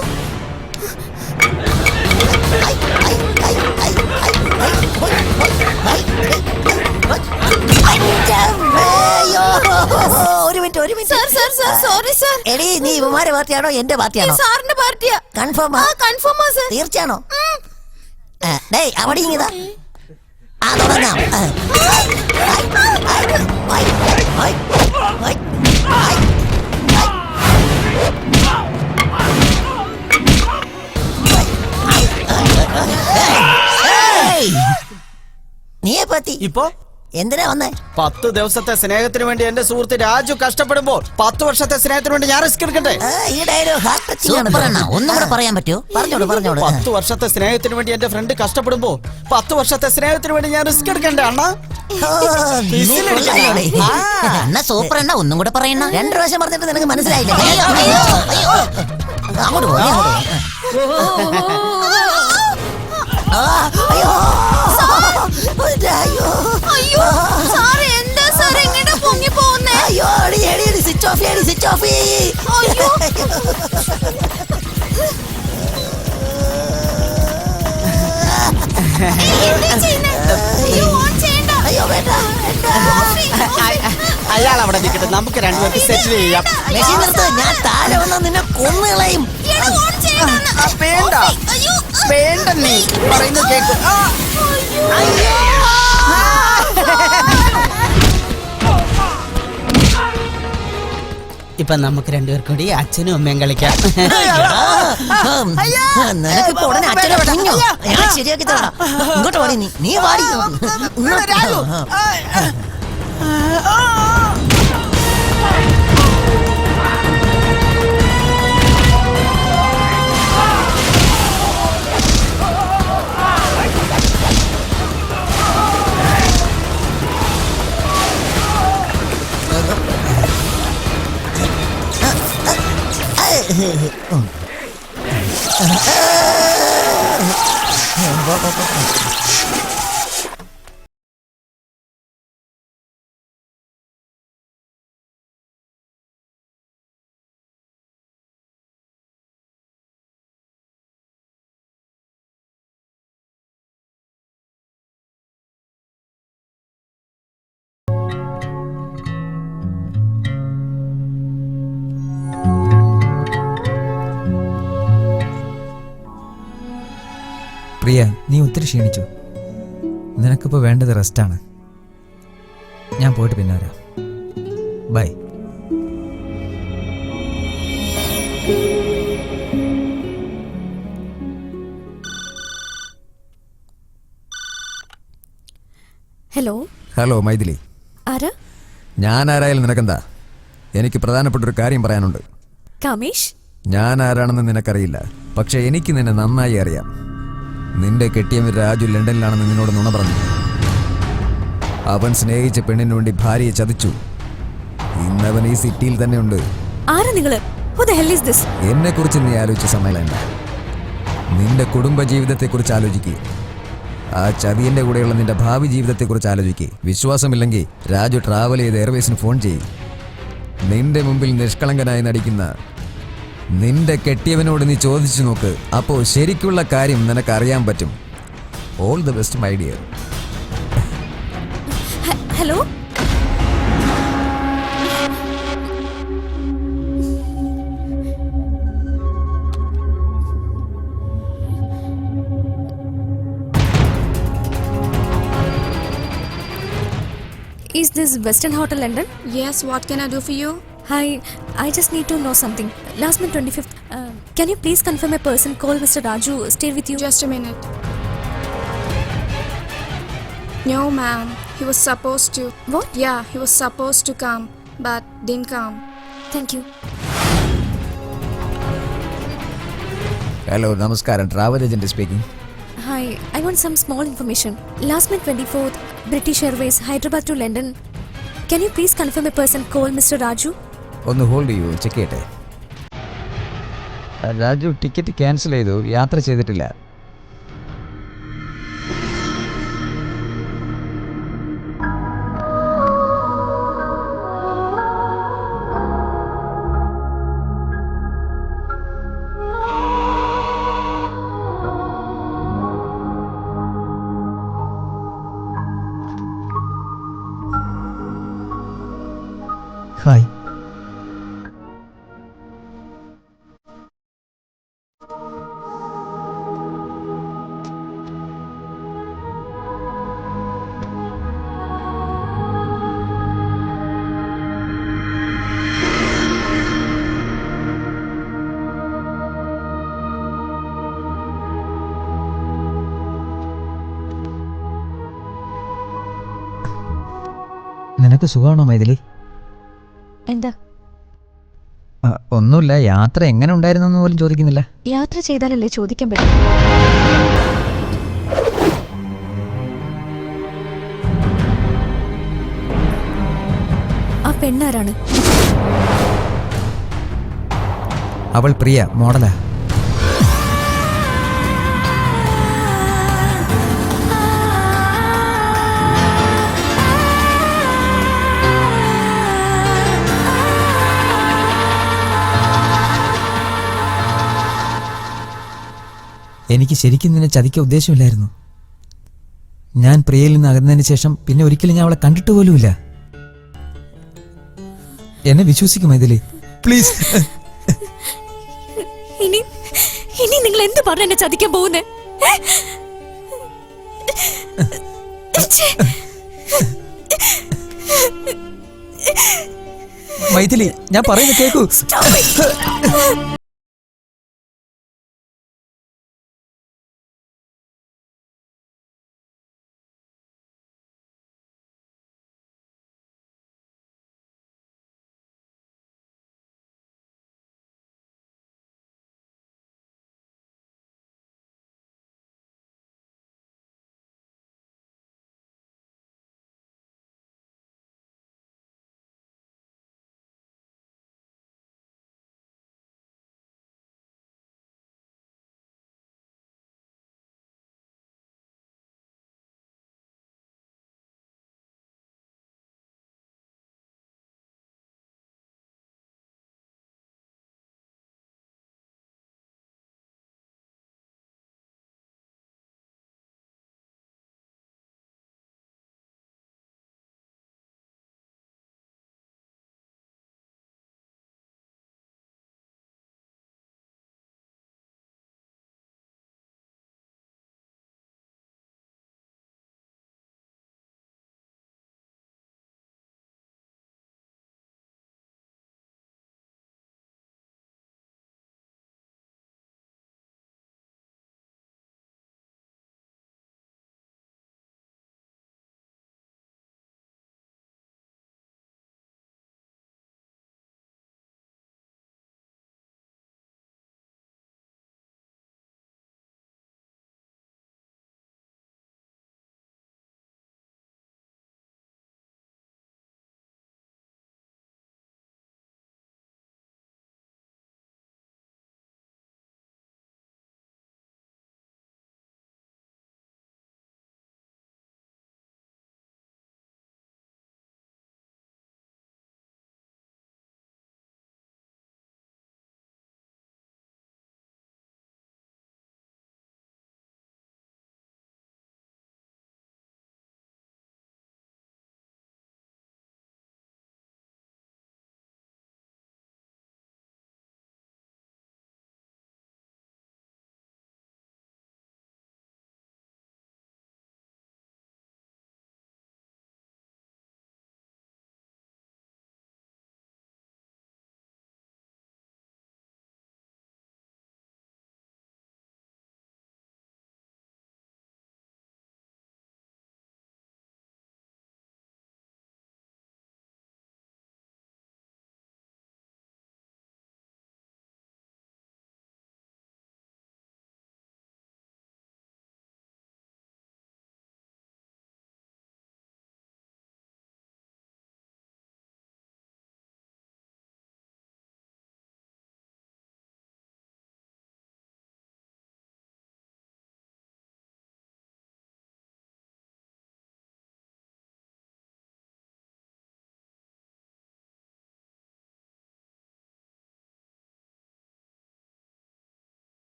Speaker 14: ഒരു മിനിറ്റ് ഒരു മിനിറ്റ്.
Speaker 8: Sorry sir.
Speaker 14: എടീ, നീ ഇവന്മാരെ പാർട്ടിയാണോ എന്റെ പാർട്ടിയാണോ?
Speaker 8: സാറിന്റെ പാർട്ടിയാ.
Speaker 14: കൺഫേമാ?
Speaker 8: കൺഫേമാ സർ.
Speaker 14: തീർച്ചയാണോ? ഡേയ്, അവിടെ ഇങ്ങതാ. തുടങ്ങാം. മാറ്റി.
Speaker 3: ഇപ്പോ
Speaker 14: എന്തിനാ വന്നേ?
Speaker 3: 10 ദിവസത്തെ സ്നേഹത്തിന് വേണ്ടി എന്റെ സുഹൃത്ത് രാജു കഷ്ടപ്പെടുമ്പോൾ 10 വർഷത്തെ സ്നേഹത്തിന് വേണ്ടി ഞാൻ റിസ്ക് എടുക്കട്ടെ?
Speaker 14: ഈ ഡയലോഗ് ഹാർട്ട് ടച്ചിങ് ആണ്. ഒന്നും കൂടെ പറയാൻ പറ്റുമോ? പറഞ്ഞോളൂ.
Speaker 3: 10 വർഷത്തെ സ്നേഹത്തിന് വേണ്ടി എന്റെ ഫ്രണ്ട് കഷ്ടപ്പെടുമ്പോ 10 വർഷത്തെ സ്നേഹത്തിന് വേണ്ടി ഞാൻ റിസ്ക് എടുക്കണ്ടേ അണ്ണാ?
Speaker 14: അണ്ണ സൂപ്പർ അണ്ണ. ഒന്നും കൂടെ പറയണ. 2 പ്രാവശ്യം പറഞ്ഞിട്ട് നിനക്ക് മനസ്സിലായില്ല. അങ്ങോട്ട് പോ. Switch off.
Speaker 3: അയാൾ അവിടെ നിൽക്കട്ടെ, നമുക്ക് രണ്ടുപേർക്ക് സെറ്റിൽ ചെയ്യാം.
Speaker 14: ഞാൻ താഴെ വന്നാൽ നിന്നെ കൊന്നുകളയും.
Speaker 3: വേണ്ട നീ പറയുന്നത് കേക്ക്. ഇപ്പൊ നമുക്ക് രണ്ടുപേർക്കും കൂടി അച്ഛനും അമ്മയും കളിക്കാം.
Speaker 14: നിനക്കിപ്പോ ഉടനെ അച്ഛനെ കുഞ്ഞോ ഞാൻ ശരിയാക്കി തരാം. ഇങ്ങോട്ട് പാടി. നീ പാടി.
Speaker 2: പ്രിയ, നീ ഒത്തിരി ക്ഷീണിച്ചു. നിനക്കിപ്പോൾ വേണ്ടത് റെസ്റ്റാണ്. ഞാൻ പോയിട്ട് പിന്നെ വരാം. ബൈ.
Speaker 1: ഹലോ മൈഥിലി.
Speaker 5: ആരാ?
Speaker 1: ഞാൻ ആരായാലും നിനക്കെന്താ? എനിക്ക് പ്രധാനപ്പെട്ടൊരു കാര്യം പറയാനുണ്ട്.
Speaker 5: കാമേഷ്,
Speaker 1: ഞാൻ ആരാണെന്ന് നിനക്കറിയില്ല, പക്ഷെ എനിക്ക് നിന്നെ നന്നായി അറിയാം. നിന്റെ കെട്ടിയവൻ രാജു ലണ്ടനിലാണെന്ന് നിന്നോട് നുണ പറഞ്ഞു. അവൻ സ്നേഹിച്ച പെണ്ണിനു വേണ്ടി ഭാര്യയെ ചതിച്ചു. ഇന്നവൻ ഈ സിറ്റിയിൽ തന്നെ ഉണ്ട്. എന്നെ കുറിച്ച് നീ ആലോചിച്ച സമയം നിന്റെ കുടുംബ ജീവിതത്തെക്കുറിച്ച് ആലോചിക്കുക. ആ ചതിയന്റെ കൂടെയുള്ള നിന്റെ ഭാവി ജീവിതത്തെക്കുറിച്ച് ആലോചിക്കുക. വിശ്വാസമില്ലെങ്കിൽ രാജു ട്രാവൽ ചെയ്ത് എയർവേസിന് ഫോൺ ചെയ്യും. നിന്റെ മുമ്പിൽ നിഷ്കളങ്കനായി നടിക്കുന്ന നിന്റെ കെട്ടിയവനോട് നീ ചോദിച്ചു നോക്ക്. അപ്പോൾ ശരിക്കുള്ള കാര്യം നിനക്ക് അറിയാൻ പറ്റും. All the best my dear.
Speaker 5: Hello. Is this Western Hotel London?
Speaker 13: Yes, what can I do for you?
Speaker 5: Hi, I just need to know something. Last month 25th, can you please confirm a person called Mr. Raju stayed with you?
Speaker 13: Just a minute. No, ma'am. He was supposed to.
Speaker 5: What?
Speaker 13: Yeah, he was supposed to come, but didn't come.
Speaker 5: Thank you.
Speaker 1: Hello, നമസ്കാരം. Travel agent speaking.
Speaker 5: Hi, I want some small information. Last month 24th, British Airways, Hyderabad to London. Can you please confirm a person called Mr. Raju?
Speaker 1: ഒന്ന് ഹോൾഡ് ചെയ്യൂ, ചെക്ക് ചെയ്യട്ടെ. രാജു ടിക്കറ്റ് ക്യാൻസൽ ചെയ്തു, യാത്ര ചെയ്തിട്ടില്ല.
Speaker 2: ഹായ്. നിനക്ക് സുഖമാണോ മൈഥിലി?
Speaker 5: എന്താ?
Speaker 2: ഒന്നുമില്ല. യാത്ര എങ്ങനെ ഉണ്ടായിരുന്നു പോലും ചോദിക്കുന്നില്ല.
Speaker 5: യാത്ര ചെയ്താലല്ലേ ചോദിക്കാൻ പറ്റും. ആ പെണ്ണാരാണ്?
Speaker 2: അവൾ പ്രിയ, മോഡലാ. എനിക്ക് ശരിക്കും നിന്നെ ചതിക്കാൻ ഉദ്ദേശമില്ലായിരുന്നു. ഞാൻ പ്രിയയിൽ നിന്ന് അകന്നതിന് ശേഷം പിന്നെ ഒരിക്കലും ഞാൻ അവളെ കണ്ടിട്ട് പോലുമില്ല. എന്നെ വിശ്വസിക്കും മൈഥിലി, പ്ലീസ്.
Speaker 5: ഇനി ഇനി നിങ്ങൾ എന്ത് പറഞ്ഞ എന്നെ ചതിക്കാൻ പോകുന്നേ?
Speaker 2: മൈഥിലി, ഞാൻ പറയുന്നത് കേൾക്കൂ.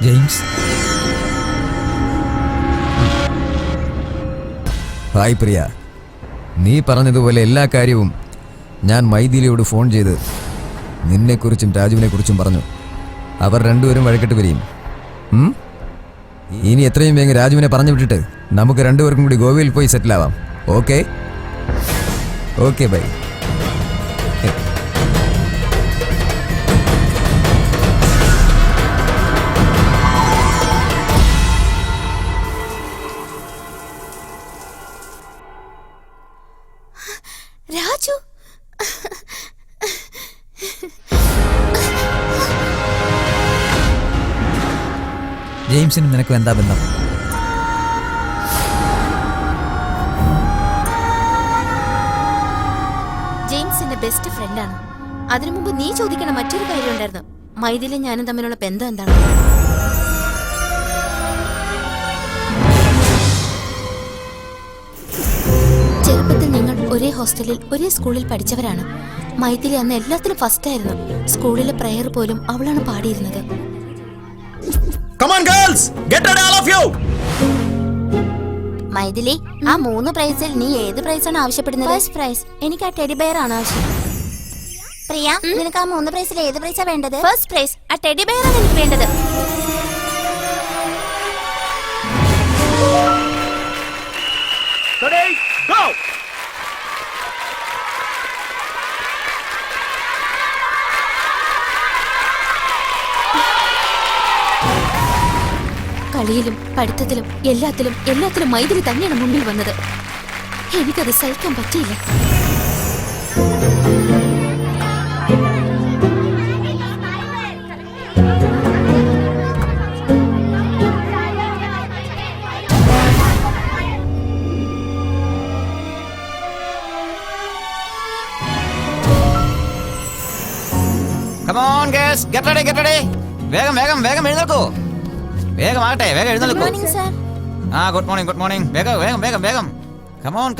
Speaker 2: ജെയിംസ്,
Speaker 1: ഹായ് പ്രിയ, നീ പറഞ്ഞതുപോലെ എല്ലാ കാര്യവും ഞാൻ മൈഥിലിയോട് ഫോൺ ചെയ്ത് നിന്നെക്കുറിച്ചും രാജുവിനെക്കുറിച്ചും പറഞ്ഞു. അവർ രണ്ടുപേരും വഴക്കിട്ട് വരികയും ഇനി എത്രയും വേഗം രാജുവിനെ പറഞ്ഞു വിട്ടിട്ട് നമുക്ക് രണ്ടുപേർക്കും കൂടി ഗോവയിൽ പോയി സെറ്റിലാവാം. Okay okay bye.
Speaker 8: രാജു,
Speaker 2: ജെയിംസിനും നിനക്കും എന്താ ബന്ധം?
Speaker 8: ജെയിംസ് എന്റെ ബെസ്റ്റ് ഫ്രണ്ടാണ്. അതിനു മുമ്പ് നീ ചോദിക്കണ മറ്റൊരു കാര്യം ഉണ്ടായിരുന്നു. മൈഥിലും ഞാനും തമ്മിലുള്ള ബന്ധം എന്താണ്? ചെറുപ്പത്തിൽ ഞങ്ങൾ ഒരേ ഹോസ്റ്റലിൽ ഒരേ സ്കൂളിൽ പഠിച്ചവരാണ്. മൈഥിലി അന്ന് എല്ലാത്തിലും ഫസ്റ്റ് ആയിരുന്നു. സ്കൂളിലെ പ്രയർ പോലും അവളാണ് പാടിയിരുന്നത്. മൈഥിലി, ആ 3 പ്രൈസിൽ നീ ഏത് പ്രൈസാണ് ആവശ്യപ്പെടുന്നത്? First prize. എനിക്ക് ആ ടെഡി ബെയർ ആണ് ആവശ്യം. പ്രിയ, നിനക്ക് ആ 3 പ്രൈസിൽ ഏത് പ്രൈസാ വേണ്ടത്? First prize. ആ ടെഡി ബെയർ ആണ് എനിക്ക് വേണ്ടത്. കളിയിലും പഠിത്തത്തിലും എല്ലാത്തിലും മൈഥിലി തന്നെയാണ് മുന്നിൽ വന്നത്. എനിക്കത് സഹിക്കാൻ പറ്റിയില്ല.
Speaker 2: Come on guys, get ready. വേഗം എഴുന്നേൽക്കൂ. വേഗം ആകട്ടെ, വേഗം എഴുന്നേൽക്കൂ. Good morning. വേഗം. Come on.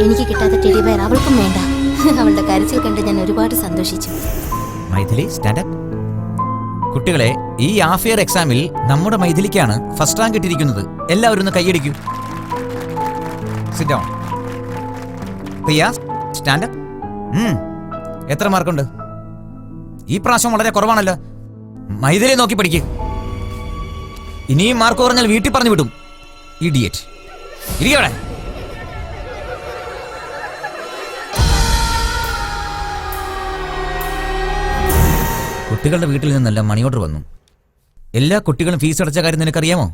Speaker 8: എനിക്ക് കിട്ടാത്ത ടെഡി ബെയർ അവൾക്കും വേണ്ട. അവളുടെ കരച്ചിൽ കണ്ട് ഞാൻ ഒരുപാട് സന്തോഷിച്ചു.
Speaker 2: Maithili, stand up. കുട്ടികളെ, ഈ ഹാഫ് ഇയർ എക്സാമിൽ നമ്മുടെ മൈഥിലിക്കാണ് ഫസ്റ്റ് റാങ്ക് കിട്ടിയിരിക്കുന്നത്. എല്ലാവരും ഒന്ന് കൈയടിക്കൂ. Sit down. Priya, stand up. എത്ര മാർക്കുണ്ട്? ഈ പ്രാവശ്യം വളരെ കുറവാണല്ലോ. മൈഥിലിയെ നോക്കി പഠിക്ക്. ഇനിയും മാർക്ക് പറഞ്ഞാൽ വീട്ടിൽ പറഞ്ഞു വിടും. ഇഡിയറ്റ്. ഇരിക്കവിടെ. കുട്ടികളുടെ വീട്ടിൽ നിന്നല്ല മണി ഓർഡർ വന്നു. എല്ലാ കുട്ടികളും ഫീസ് അടച്ച കാര്യം നിനക്കറിയാമോ?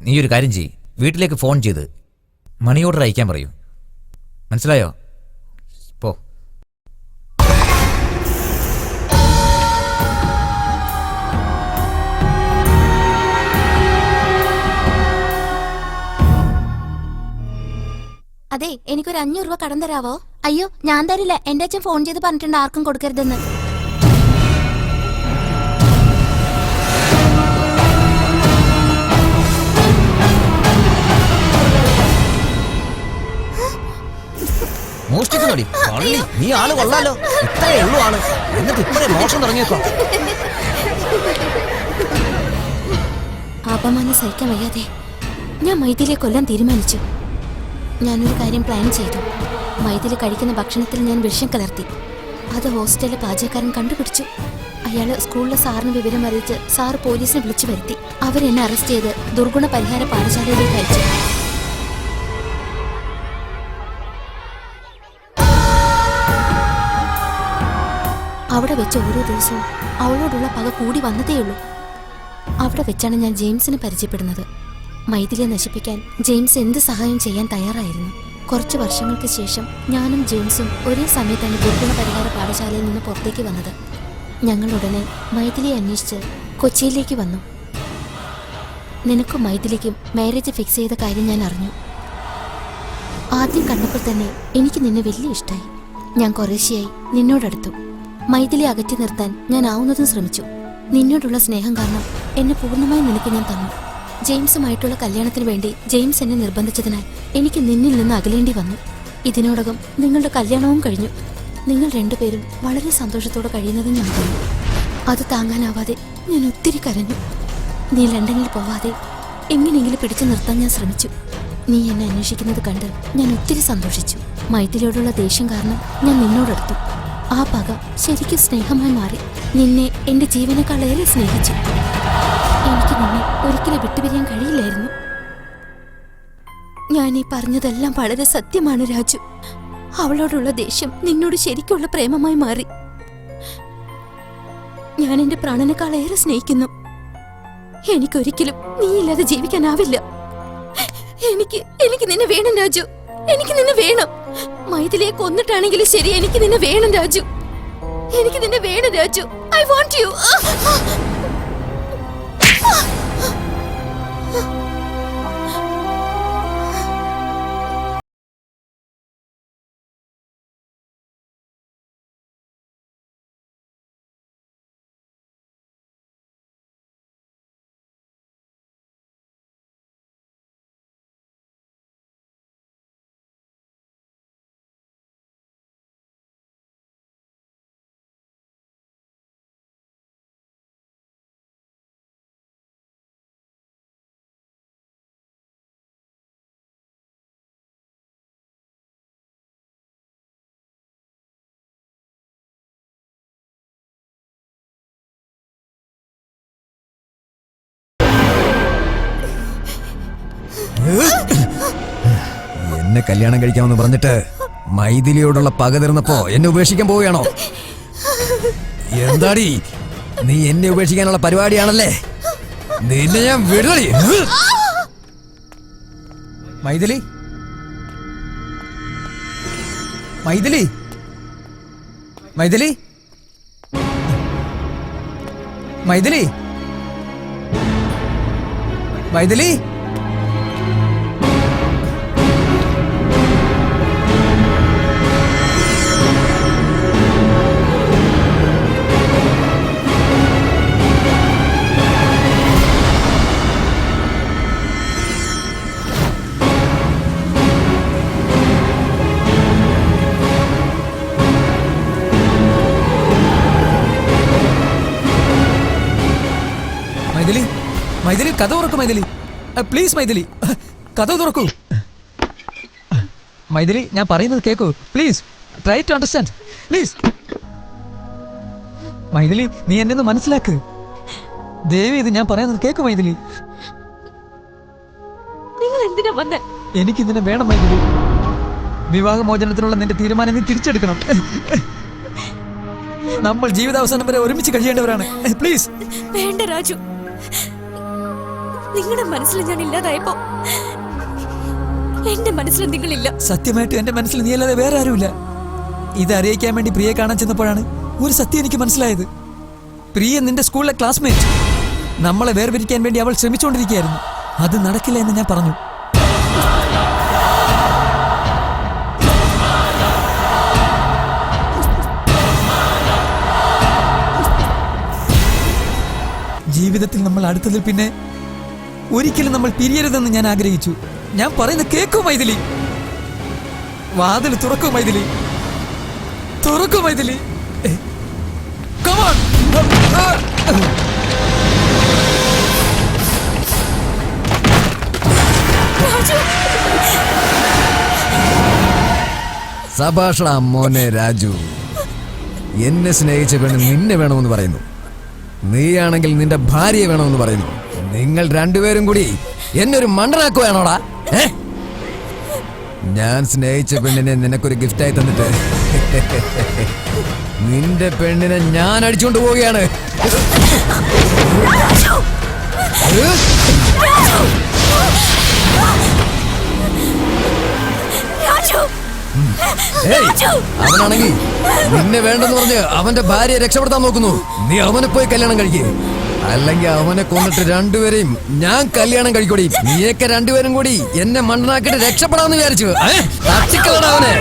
Speaker 2: നീ ഒരു കാര്യം ചെയ്യ്, വീട്ടിലേക്ക് ഫോൺ ചെയ്ത് മണി ഓർഡർ അയക്കാൻ പറയൂ. മനസ്സിലായോ? പോ.
Speaker 8: അതെ, എനിക്കൊരു 500 രൂപ കടം തരാവോ? അയ്യോ, ഞാൻ തരില്ല. എന്റെ അച്ഛൻ ഫോൺ ചെയ്ത് പറഞ്ഞിട്ടുണ്ട് ആർക്കും കൊടുക്കരുതെന്ന്.
Speaker 2: മോഷ്ടിക്കുന്നോടി പള്ളി. നീ ആള് കൊള്ളാലോ. ഇത്രയേ ഉള്ളൂ ആള്, എന്നിട്ട് ഇപ്പഴേ മോശം തുടങ്ങിയേക്കോ.
Speaker 8: അപമാനം സഹിക്കാൻ വയ്യാതെ ഞാൻ മൈഥിലിയെ കൊല്ലാൻ തീരുമാനിച്ചു. ഞാനൊരു കാര്യം പ്ലാൻ ചെയ്തു. മൈഥിലി കഴിക്കുന്ന ഭക്ഷണത്തിൽ ഞാൻ വിഷം കലർത്തി. അത് ഹോസ്റ്റലിലെ പാചകക്കാരൻ കണ്ടുപിടിച്ചു. അയാള് സ്കൂളിലെ സാറിന് വിവരം അറിയിച്ച് സാർ പോലീസിനെ വിളിച്ചു വരുത്തി. അവരെന്നെ അറസ്റ്റ് ചെയ്ത് ദുർഗുണ പരിഹാര പാഠശാലയിലേക്ക് അയച്ചു. അവിടെ വെച്ച് ഓരോ ദിവസവും അവളോടുള്ള പക കൂടി വന്നതേയുള്ളൂ. അവിടെ വെച്ചാണ് ഞാൻ ജെയിംസിനെ പരിചയപ്പെടുന്നത്. മൈഥിലിയെ നശിപ്പിക്കാൻ ജെയിംസ് എന്ത് സഹായം ചെയ്യാൻ തയ്യാറായിരുന്നു. കുറച്ച് വർഷങ്ങൾക്ക് ശേഷം ഞാനും ജെയിംസും ഒരേ സമയത്താണ് ദുർഗുണ പരിഹാര പാഠശാലയിൽ നിന്ന് പുറത്തേക്ക് വന്നത്. ഞങ്ങൾ ഉടനെ മൈഥിലിയെ അന്വേഷിച്ച് കൊച്ചിയിലേക്ക് വന്നു. നിനക്കും മൈഥിലിക്കും മാരേജ് ഫിക്സ് ചെയ്ത കാര്യം ഞാൻ അറിഞ്ഞു. ആദ്യം കണ്ടപ്പോൾ തന്നെ എനിക്ക് നിന്നെ വലിയ ഇഷ്ടമായി. ഞാൻ കുറേശ്ശെയായി നിന്നോടടുത്തു. മൈഥിലി അകറ്റി നിർത്താൻ ഞാൻ ആവുന്നതും ശ്രമിച്ചു. നിന്നോടുള്ള സ്നേഹം കാരണം എന്നെ പൂർണ്ണമായും നിനക്ക് ഞാൻ തന്നു. ജെയിംസുമായിട്ടുള്ള കല്യാണത്തിന് വേണ്ടി ജെയിംസ് എന്നെ നിർബന്ധിച്ചതിനാൽ എനിക്ക് നിന്നിൽ നിന്ന് അകലേണ്ടി വന്നു. ഇതിനോടകം നിങ്ങളുടെ കല്യാണവും കഴിഞ്ഞു. നിങ്ങൾ രണ്ടുപേരും വളരെ സന്തോഷത്തോടെ കഴിയുന്നതും ഞാൻ കണ്ടു. അത് താങ്ങാനാവാതെ ഞാൻ ഒത്തിരി കരഞ്ഞു. നീ ലണ്ടനിൽ പോവാതെ എങ്ങനെയെങ്കിലും പിടിച്ചു നിർത്താൻ ഞാൻ ശ്രമിച്ചു. നീ എന്നെ അന്വേഷിക്കുന്നത് കണ്ട് ഞാൻ ഒത്തിരി സന്തോഷിച്ചു. മൈഥിലിയോടുള്ള ദേഷ്യം കാരണം ഞാൻ നിന്നോടെടുത്തു. ആ പക ശരിക്കും സ്നേഹമായി മാറി. നിന്നെ എന്റെ ജീവനേക്കാളേറെ സ്നേഹിച്ചു. എനിക്ക് നിന്നെ ഒരിക്കലും വിട്ടുപിരിയാൻ കഴിയില്ലായിരുന്നു. ഞാൻ ഈ പറഞ്ഞതെല്ലാം വളരെ സത്യമാണ് രാജു. അവളോടുള്ള ദേഷ്യം നിന്നോട് ശരിക്കുള്ള പ്രേമമായി മാറി. ഞാൻ എന്റെ പ്രാണനേക്കാളേറെ സ്നേഹിക്കുന്നു. എനിക്കൊരിക്കലും നീയില്ലാതെ ജീവിക്കാനാവില്ല. എനിക്ക് നിന്നെ വേണം രാജു. എനിക്ക് നിന്നെ വേണം. മൈഥിലിയെ കൊന്നിട്ടാണെങ്കിലും ശരി, എനിക്ക് നിന്നെ വേണം രാജു. എനിക്ക് നിന്നെ വേണം രാജു. I want you.
Speaker 1: എന്നെ കല്യാണം കഴിക്കാമെന്ന് പറഞ്ഞിട്ട് മൈഥിലിയോടുള്ള പക തീർന്നപ്പോ എന്നെ ഉപേക്ഷിക്കാൻ പോവുകയാണോ? എന്താടി നീ എന്നെ ഉപേക്ഷിക്കാനുള്ള പരിപാടിയാണല്ലേ? നിന്നെ ഞാൻ വിടലി.
Speaker 2: മൈഥിലി, മൈഥിലി, മൈഥിലി, മൈഥിലി, മൈഥിലി. മൈഥിലി, മൈഥിലി, കഥ തുറക്കൂ മൈഥിലി, പ്ലീസ് മൈഥിലി, കഥ തുറക്കൂ മൈഥിലി. ഞാൻ പറയുന്നത് കേൾക്കൂ please. Try to understand please. Maithili, നീ എന്നെ ഒന്ന് മനസ്സിലാക്ക്. ദേവി, ഇത് ഞാൻ പറയുന്നത് കേൾക്കൂ മൈഥിലി.
Speaker 5: നിങ്ങൾ എന്തിനാ വന്നേ?
Speaker 2: എനിക്ക് ഇതിനെ വേണം മൈഥിലി. വിവാഹമോചനത്തിനുള്ള നിന്റെ തീരുമാനം നീ തിരിച്ചെടുക്കണം. നമ്മൾ ജീവിതാവസാനം വരെ ഒരുമിച്ച് കഴിയേണ്ടവരാണ്. പ്ലീസ്.
Speaker 5: വേണ്ട രാജു, നിങ്ങളുടെ മനസ്സിൽ ഞാൻ ഇല്ലാതായപ്പോ എന്റെ മനസ്സിൽ നിങ്ങളില്ല.
Speaker 2: സത്യമായിട്ട് എന്റെ മനസ്സിൽ നീ അല്ലാതെ വേറെ ആരുമില്ല. ഇത് അറിയിക്കാൻ വേണ്ടി പ്രിയെ കാണാൻ ചെന്നപ്പോഴാണ് ഒരു സത്യം എനിക്ക് മനസ്സിലായത്. പ്രിയ നിന്റെ സ്കൂളിലെ ക്ലാസ്മേറ്റ്. നമ്മളെ വേർപിരിക്കാൻ വേണ്ടി അവൾ ശ്രമിച്ചുകൊണ്ടിരിക്കുകയായിരുന്നു. അത് നടക്കില്ല എന്ന് ഞാൻ പറഞ്ഞു. ജീവിതത്തിൽ നമ്മൾ അടുത്തതിൽ പിന്നെ ഒരിക്കലും നമ്മൾ പിരിയരുതെന്ന് ഞാൻ ആഗ്രഹിച്ചു. ഞാൻ പറയുന്നത് കേൾക്കൂ മൈഥിലി. വാതിൽ തുറക്കൂ മൈഥിലി, തുറക്കൂ മൈഥിലി. Come on.
Speaker 1: സഭാഷള മോനെ രാജു. എന്നെ സ്നേഹിച്ച പെണ്ണ് നിന്നെ വേണമെന്ന് പറയുന്നു. നീയാണെങ്കിൽ നിന്റെ ഭാര്യയെ വേണമെന്ന് പറയുന്നു. നിങ്ങൾ രണ്ടുപേരും കൂടി എന്നെ ഒരു മണ്ടനാക്കുകയാണോടാ? ഞാൻ സ്നേഹിച്ച പെണ്ണിനെ നിനക്കൊരു ഗിഫ്റ്റായി തന്നിട്ട് നിന്റെ പെണ്ണിനെ ഞാൻ അടിച്ചുകൊണ്ട് പോവുകയാണ്. അവനാണെങ്കിൽ നിന്നെ വേണ്ടെന്ന് പറഞ്ഞ് അവന്റെ ഭാര്യയെ രക്ഷപ്പെടുത്താൻ നോക്കുന്നു. നീ അവനെ പോയി കല്യാണം കഴിക്കേ, അല്ലെങ്കിൽ അവനെ കൊന്നിട്ട് രണ്ടുപേരെയും ഞാൻ കല്യാണം കഴിക്കൂടി. നീയൊക്കെ രണ്ടുപേരും കൂടി എന്നെ മണ്ണനാക്കിട്ട് രക്ഷപ്പെടാന്ന് വിചാരിച്ചു. അവനെ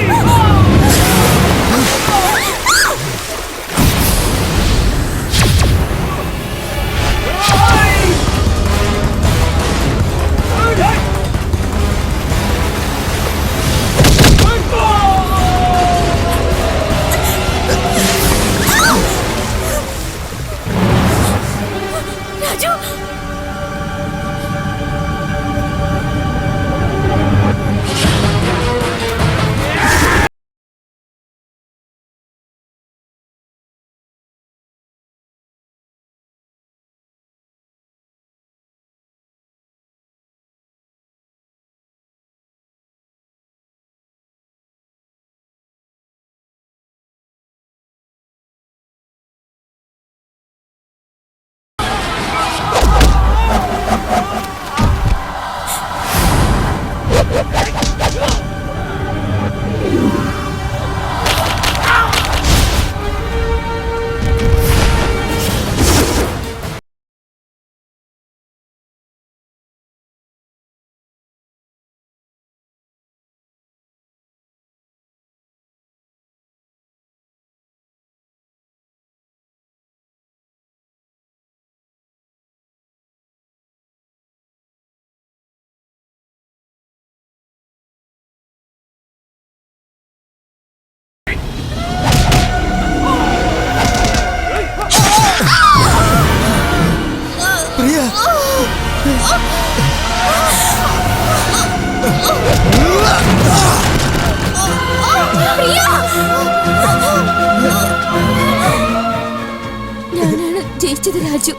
Speaker 5: ജയിച്ചത് രാജു.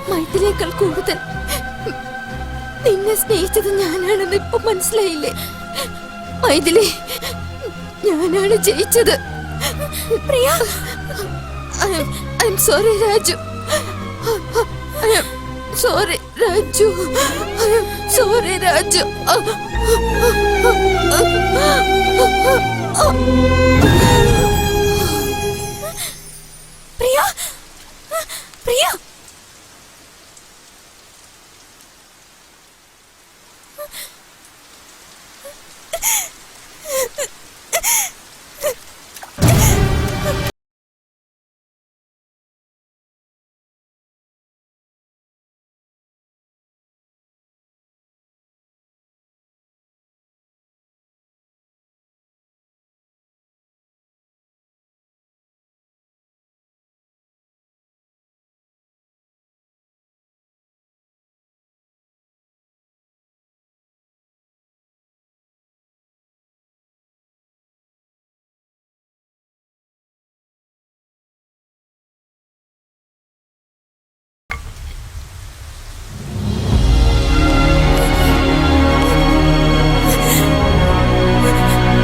Speaker 5: മൈഥിലേക്കാൾ കൂടുതൽ നിന്നെ സ്നേഹിച്ചത് ഞാനാണെന്ന് ഇപ്പൊ മനസ്സിലായില്ലേ? മൈഥിലി, ഞാനാണ് ജയിച്ചത്. Priya, I'm sorry Raju. I'm sorry Raju. I'm sorry Raju. Priya, Priya,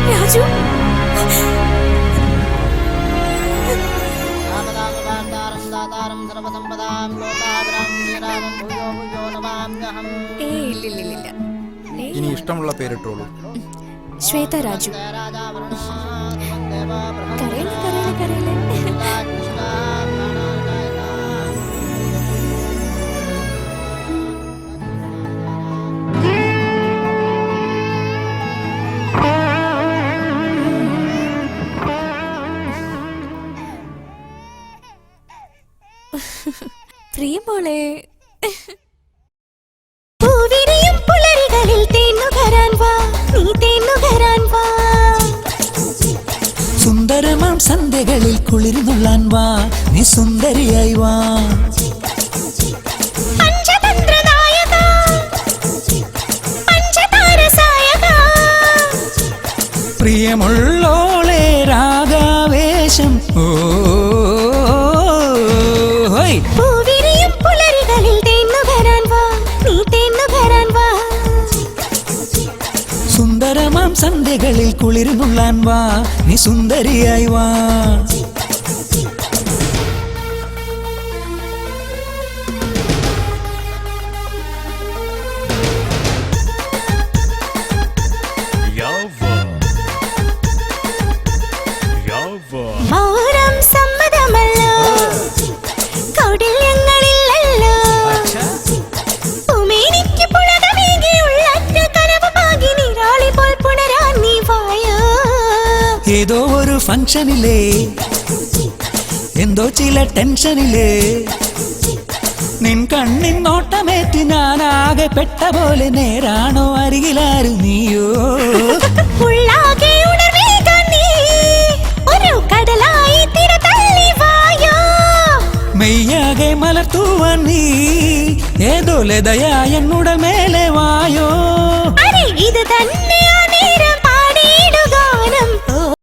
Speaker 5: Raju.
Speaker 11: ഇനി ഇഷ്ടമുള്ള പേരിട്ടോളൂ.
Speaker 5: ശ്വേത രാജു. കരയില്ല, കരയില്ല, കരയില്ല. പ്രിയമോളെ,
Speaker 13: പൂവിരിയും പുലരികളിൽ തേന്നുകരാൻ വാ, നീ തേന്നുകരാൻ വാ.
Speaker 15: സുന്ദരമാം സന്ധ്യകളിൽ കുളിർന്നുള്ളാൻ വാ, നീ സുന്ദരിയായി വാ.
Speaker 13: പഞ്ചതന്ത്രനായക, പഞ്ചതാരസായക.
Speaker 15: പ്രിയമുള്ളോളെ രാഗാവേശം. ഓ
Speaker 13: പൂവിരിയും പുലരികളിൽ തേന്നുകരാൻ വാ, നീ തേന്നുകരാൻ വാ.
Speaker 15: സുന്ദരമാം സന്ധ്യകളിൽ കുളിർന്നുള്ളാൻ വാ, നീ സുന്ദരിയായി വാ.
Speaker 13: മൗനം സമ്മതമല്ലോ, കൗടില്യങ്ങളില്ലല്ലോ. ഉമേനിക്ക് പുളകമേകിയുള്ള കനവുമാകി നീരാളി പോൽ പുണരാൻ നീ വായോ.
Speaker 15: ഏതോ ഒരു ഫംഗ്ഷനിലേ, എന്തോ ചില ടെൻഷനിലേ, നിൻ കണ്ണിൻ നോട്ടമേറ്റ് ഞാനാകെ പെട്ട പോലെ. നേരാണോ അരികിലാരു നീയോ?
Speaker 13: ഉള്ളാകെ ഉണർവേകാൻ നീ ഒരു കടലായി തിരതള്ളി വായോ.
Speaker 15: മെയ്യാകെ മലർത്തുവാൻ നീ ഏതോ ലതയായ എന്നുടെ മേലെ വായോ.